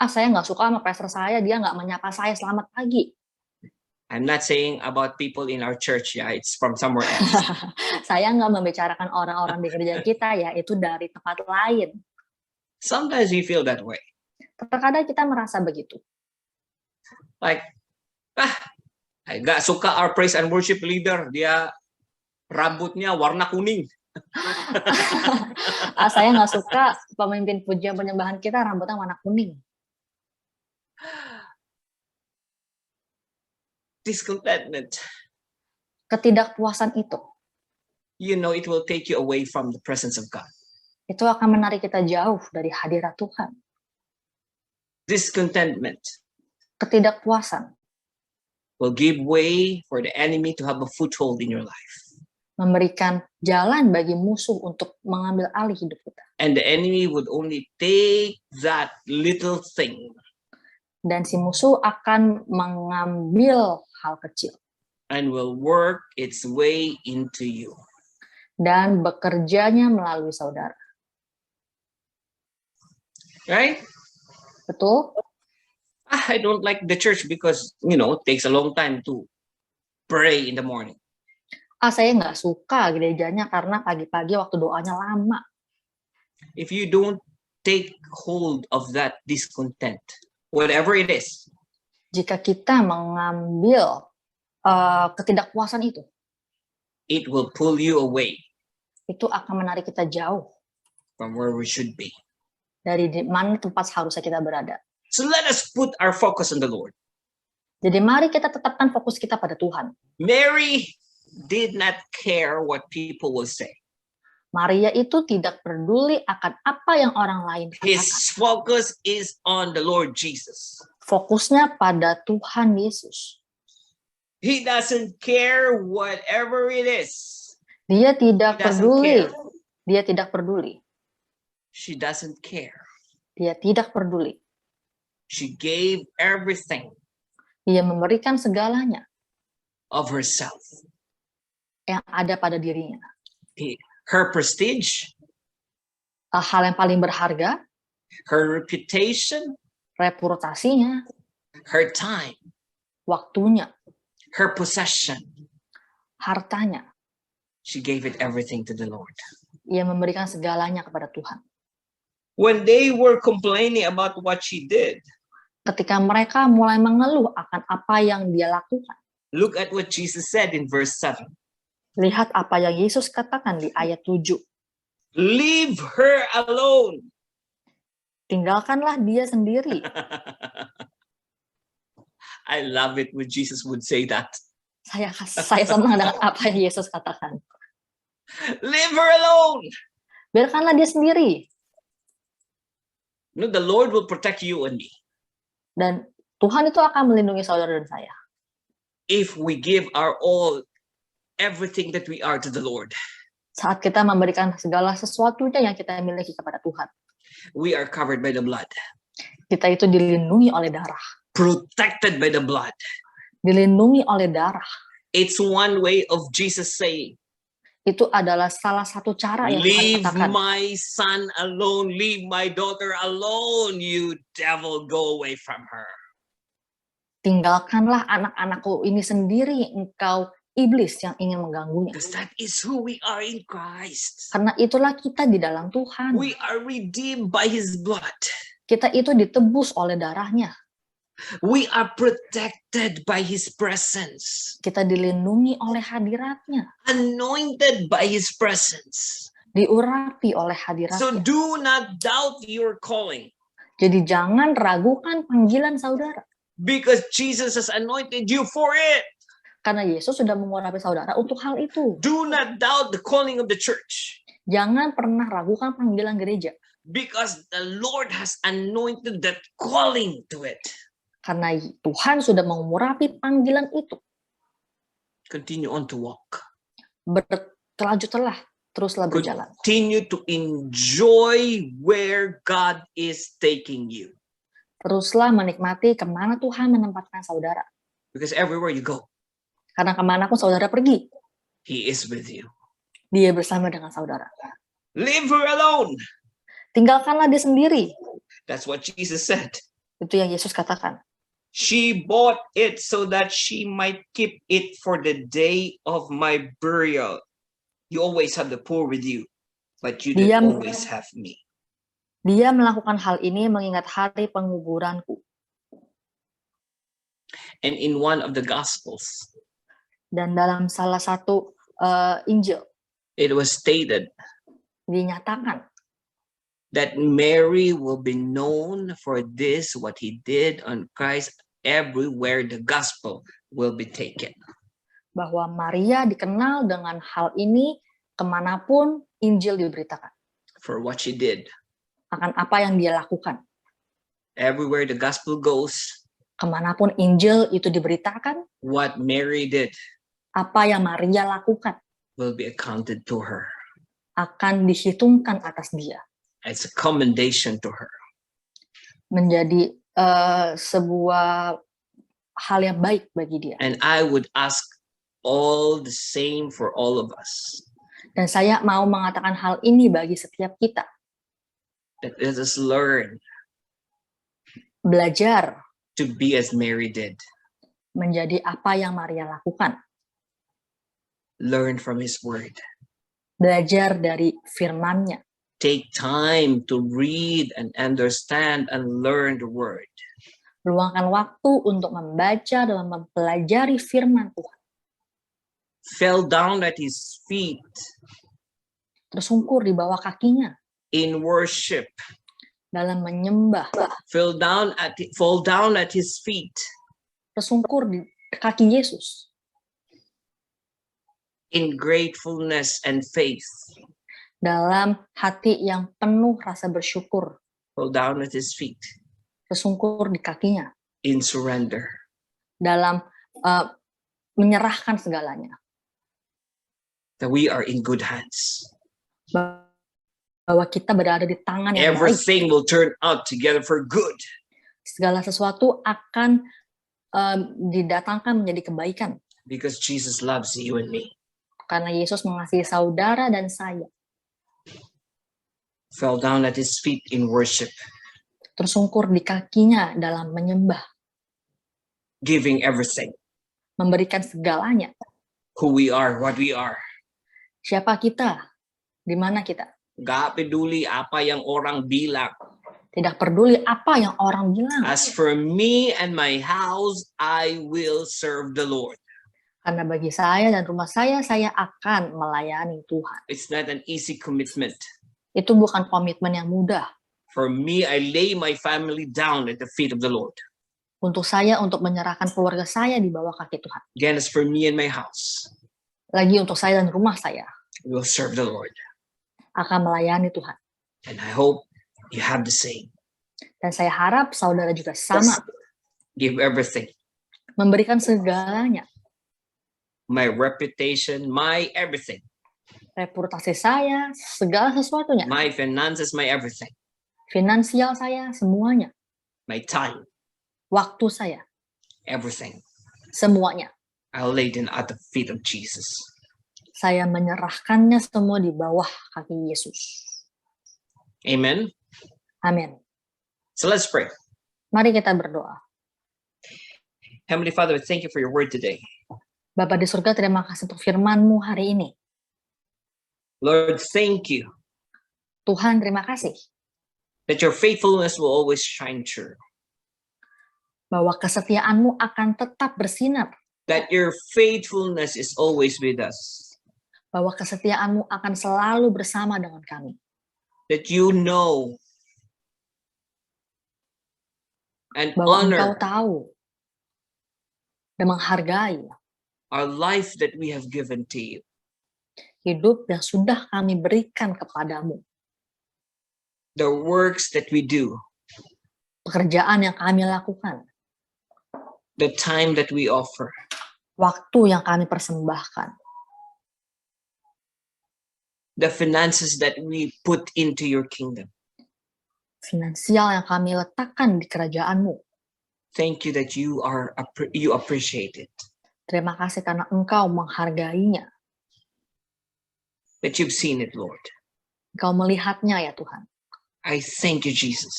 Saya nggak suka sama pastor saya, dia nggak menyapa saya selamat pagi. I'm not saying about people in our church, it's from somewhere else. Saya nggak membicarakan orang-orang di gereja kita, ya itu dari tempat lain. Sometimes we feel that way. Terkadang kita merasa begitu. Like, I nggak suka our praise and worship leader, dia rambutnya warna kuning. Saya nggak suka pemimpin pujian penyembahan kita rambutnya warna kuning. Discontentment. Ketidakpuasan itu. It will take you away from the presence of God. Itu akan menarik kita jauh dari hadirat Tuhan. Discontentment. Ketidakpuasan. Will give way for the enemy to have a foothold in your life. Memberikan jalan bagi musuh untuk mengambil alih hidup kita. And the enemy would only take that little thing. Dan si musuh akan mengambil hal kecil. And will work its way into you. Dan bekerjanya melalui saudara. Right? Betul? I don't like the church because, it takes a long time to pray in the morning. Saya nggak suka gerejanya karena pagi-pagi waktu doanya lama. If you don't take hold of that discontent, whatever it is. Jika kita mengambil ketidakpuasan itu. It will pull you away. Itu akan menarik kita jauh. From where we should be. Dari mana tempat seharusnya kita berada. So let us put our focus on the Lord. Jadi mari kita tetapkan fokus kita pada Tuhan. Mary did not care what people will say. Maria itu tidak peduli akan apa yang orang lain katakan. His focus is on the Lord Jesus. Fokusnya pada Tuhan Yesus. He doesn't care whatever it is. Dia tidak peduli. Dia tidak peduli. She doesn't care. Dia tidak peduli. She gave everything. Dia memberikan segalanya. Of herself. Yang ada pada dirinya. Her prestige. Hal yang paling berharga. Her reputation. Reputasinya. Her time. Waktunya. Her possession. Hartanya. She gave it everything to the Lord. Ia memberikan segalanya kepada Tuhan. When they were complaining about what she did. Ketika mereka mulai mengeluh akan apa yang dia lakukan. Look at what Jesus said in verse 7. Lihat apa yang Yesus katakan di ayat 7. Leave her alone. Tinggalkanlah dia sendiri. I love it when Jesus would say that. Saya senang dengan apa yang Yesus katakan. Leave her alone. Biarkanlah dia sendiri. No, the Lord will protect you and me. Dan Tuhan itu akan melindungi saudara dan saya. If we give our all everything that we are to the Lord. Saat kita memberikan segala sesuatunya yang kita miliki kepada Tuhan, We are covered by the blood, kita itu dilindungi oleh darah. protected by the blood. Dilindungi oleh darah. It's one way of Jesus saying, Itu adalah salah satu cara yang Tuhan leave katakan. my son alone, leave my daughter alone, you devil, go away from her. Tinggalkanlah anak-anakku ini sendiri, engkau iblis yang ingin mengganggunya. Because that is who we are in Christ. Karena itulah kita di dalam Tuhan. We are redeemed by his blood. Kita itu ditebus oleh darahnya. We are protected by his presence, Kita dilindungi oleh hadiratnya. anointed by his presence. Diurapi oleh So hadiratnya. do not doubt your calling, Jadi jangan ragukan panggilan saudara. because Jesus has anointed you for it. Karena Yesus sudah mengurapi saudara untuk hal itu. Do not doubt the calling of the church, Jangan pernah ragukan panggilan gereja. because the Lord has anointed that calling to it. Karena Tuhan sudah mengurapi panggilan itu. Continue on to walk. Berkelanjutlah, teruslah berjalan. Continue to enjoy where God is taking you, Teruslah menikmati kemana Tuhan menempatkan saudara. because everywhere you go, Karena kemanapun saudara pergi, he is with you. dia bersama dengan saudara. Leave her alone. Tinggalkanlah dia sendiri. That's what Jesus said. Itu yang Yesus katakan. She bought it so that she might keep it for the day of my burial. You always have the poor with you, but you Dia- don't always have me. Dia melakukan hal ini mengingat hari penguburanku. And in one of the Gospels, Dan dalam salah satu Injil it was stated dinyatakan that Mary will be known for this, what he did on Christ, everywhere the gospel will be taken. bahwa Maria dikenal dengan hal ini kemanapun Injil diberitakan. For what she did. Akan apa yang dia lakukan. Everywhere the gospel goes, Kemanapun Injil itu diberitakan, what Mary did apa yang Maria lakukan will be accounted to her. akan dihitungkan atas dia. It's a commendation to her. Menjadi sebuah hal yang baik bagi dia. And I would ask all the same for all of us. Dan saya mau mengatakan hal ini bagi setiap kita. That let us learn Belajar to be as Mary did. menjadi apa yang Maria lakukan. Learn from his word. Belajar dari firman-Nya. Take time to read and understand and learn the word. Luangkan waktu untuk membaca dan mempelajari firman Tuhan. Fell down at his feet Tersungkur di bawah kakinya in worship. dalam menyembah. Fall down at his feet Tersungkur di kaki Yesus in gratefulness and faith. dalam hati yang penuh rasa bersyukur. Fall down at his feet Tersungkur di kakinya in surrender. dalam menyerahkan segalanya. That we are in good hands. Bahwa kita berada di tangan yang baik. Everything will turn out together for good. Segala sesuatu akan didatangkan menjadi kebaikan. Because Jesus loves you and me. Karena Yesus mengasihi saudara dan saya. Fell down at his feet in worship. Tersungkur di kakinya dalam menyembah. Giving everything. Memberikan segalanya. Who we are, what we are. Siapa kita? Di mana kita? Gak peduli apa yang orang bilang. Tidak peduli apa yang orang bilang. As for me and my house, I will serve the Lord. Karena bagi saya dan rumah saya akan melayani Tuhan. It's not an easy commitment. Itu bukan komitmen yang mudah. For me, I lay my family down at the feet of the Lord. Untuk saya, untuk menyerahkan keluarga saya di bawah kaki Tuhan. Again, as for me and my house, Lagi untuk saya dan rumah saya we will serve the Lord. akan melayani Tuhan. And I hope you have the same. Dan saya harap saudara juga sama. Give everything. Memberikan segalanya. my reputation, my everything, reputasi saya, segala sesuatunya, my finances, my everything, finansial saya, semuanya, my time, waktu saya, everything. semuanya. I'll lay it at the feet of Jesus. Saya menyerahkannya semua di bawah kaki Yesus. Amen. Amin. So let's pray. Mari kita berdoa. Heavenly Father, thank you for your word today. Bapa di surga, terima kasih untuk firman-Mu hari ini. Lord, thank you Tuhan, terima kasih that your faithfulness will always shine through. bahwa kesetiaan-Mu akan tetap bersinar. That your faithfulness is always with us. Bahwa kesetiaan-Mu akan selalu bersama dengan kami. That you know and Bahwa Engkau honor tahu dan menghargai our life that we have given to you. hidup yang sudah kami berikan kepadamu. The works that we do. Pekerjaan yang kami lakukan. The time that we offer. Waktu yang kami persembahkan. The finances that we put into your kingdom. Finansial yang kami letakkan di kerajaan-Mu. Thank you that you appreciate it. Terima kasih karena Engkau menghargainya. That you've seen it, Lord. Engkau melihatnya ya Tuhan. I thank you, Jesus.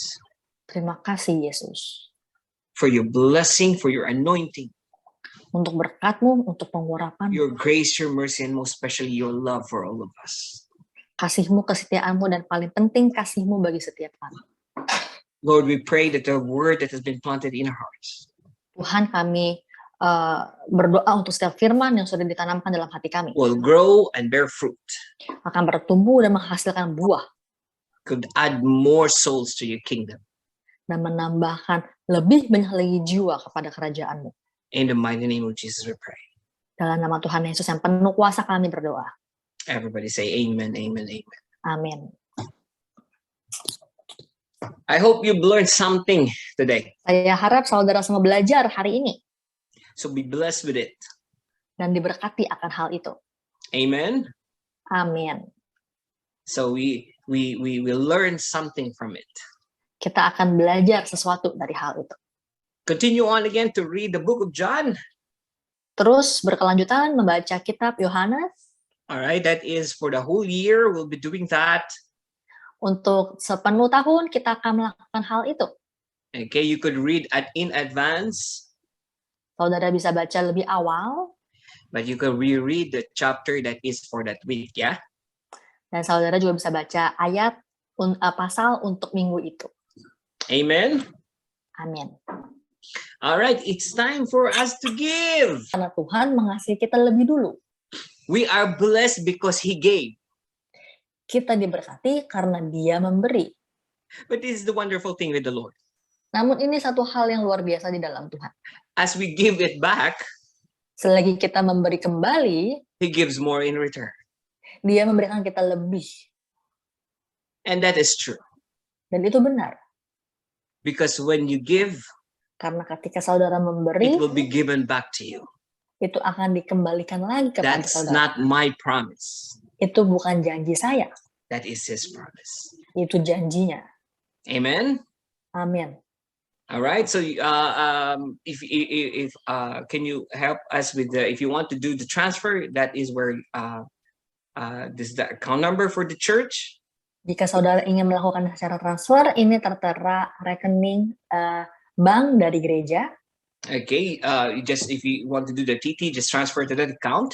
Terima kasih Yesus. For your blessing, for your anointing. Untuk berkat-Mu, untuk pengurapan. Your grace, your mercy, and most especially your love for all of us. Kasih-Mu, kesetiaan-Mu, dan paling penting kasih-Mu bagi setiap kami. Lord, we pray that the word that has been planted in our hearts. Tuhan, kami berdoa untuk setiap firman yang sudah ditanamkan dalam hati kami. Will grow and bear fruit. Akan bertumbuh dan menghasilkan buah. Could add more souls to your kingdom. Dan menambahkan lebih banyak lagi jiwa kepada kerajaan-Mu. In the mighty name of Jesus we pray. Dalam nama Tuhan Yesus yang penuh kuasa kami berdoa. Everybody say amen, amen, amen. Amin. I hope you've learned something today. Saya harap saudara semua belajar hari ini. So be blessed with it. Dan diberkati akan hal itu. Amen. Amin. So we will learn something from it. Kita akan belajar sesuatu dari hal itu. Continue on again to read the book of John. Terus berkelanjutan membaca kitab Yohanes. All right, that is for the whole year. We'll be doing that. Untuk sepenuh tahun kita akan melakukan hal itu. Okay, you could read in advance. Saudara bisa baca lebih awal. But you can reread the chapter that is for that week, yeah? Dan saudara juga bisa baca ayat pasal untuk minggu itu. Amen. Amin. All right, it's time for us to give. Karena Tuhan mengasihi kita lebih dulu. We are blessed because He gave. Kita diberkati karena Dia memberi. But this is the wonderful thing with the Lord. Namun ini satu hal yang luar biasa di dalam Tuhan. As we give it back, selagi kita memberi kembali, He gives more in return. Dia memberikan kita lebih. And that is true. Dan itu benar. Because when you give, karena ketika saudara memberi, it will be given back to you. Itu akan dikembalikan lagi kepada That's saudara. not my promise. Itu bukan janji saya. That is His promise. Itu janjinya. Amen. Amin. All right. So, if can you help us with if you want to do the transfer? That is where this is the account number for the church. Jika saudara ingin melakukan secara transfer, ini tertera rekening bank dari gereja. Okay. Just if you want to do the TT, just transfer to that account.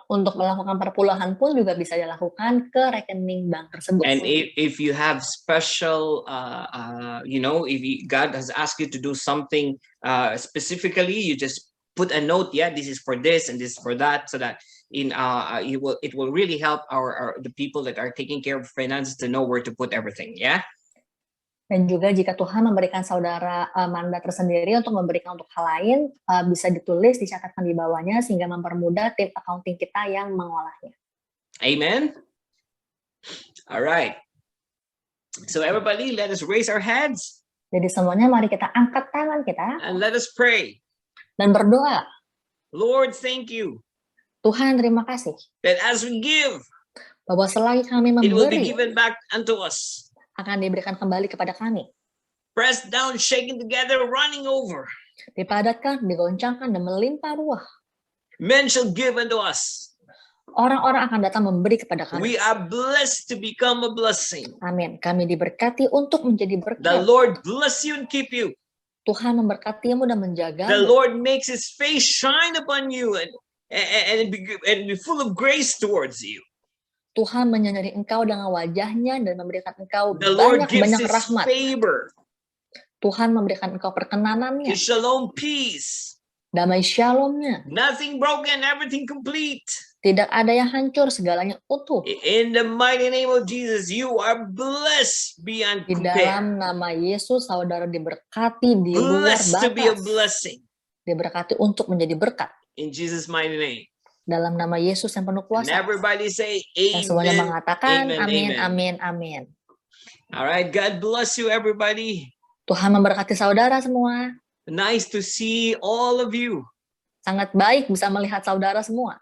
Untuk melakukan perpuluhan pun juga bisa dilakukan ke rekening bank tersebut. And if you have special, if God has asked you to do something specifically, you just put a note. Yeah, this is for this and this is for that, so that it will really help the people that are taking care of finances to know where to put everything. Yeah. Dan juga jika Tuhan memberikan saudara mandat tersendiri untuk memberikan untuk hal lain, bisa ditulis, dicatatkan di bawahnya sehingga mempermudah tim accounting kita yang mengolahnya. Amen. All right. So everybody, let us raise our heads. Jadi semuanya mari kita angkat tangan kita. And let us pray. Dan berdoa. Lord, thank you. Tuhan, terima kasih that as we give, bahwa selagi kami it will be memberi, given back unto us. akan diberikan kembali kepada kami. Pressed down, shaken together, running over. Dipadatkan, digoncangkan, dan melimpah ruah. Men shall give unto us. Orang-orang akan datang memberi kepada We kami. are blessed to become a blessing. Amin. Kami diberkati untuk menjadi The berkat. Lord bless you and keep you. Tuhan memberkatimu dan The menjagamu. Lord makes his face shine upon you and be full of grace towards you. Tuhan menyinari engkau dengan wajahnya dan memberikan engkau The Lord gives banyak-banyak his rahmat. favor, Tuhan memberikan engkau perkenanannya, his shalom peace. damai shalomnya. Nothing broken, everything complete. Tidak ada yang hancur, segalanya utuh. In the mighty name of Jesus, you are blessed beyond Di compare. dalam nama Yesus, saudara diberkati di luar Blessed to be a batas. blessing. Diberkati untuk menjadi berkat. In Jesus' mighty name. Dalam nama Yesus yang penuh And kuasa. everybody say Dan semuanya amen. mengatakan Amen, amin, amen. amin, amin. All right, God bless you, everybody. Tuhan memberkati saudara semua. Nice to see all of you. Sangat baik bisa melihat saudara semua.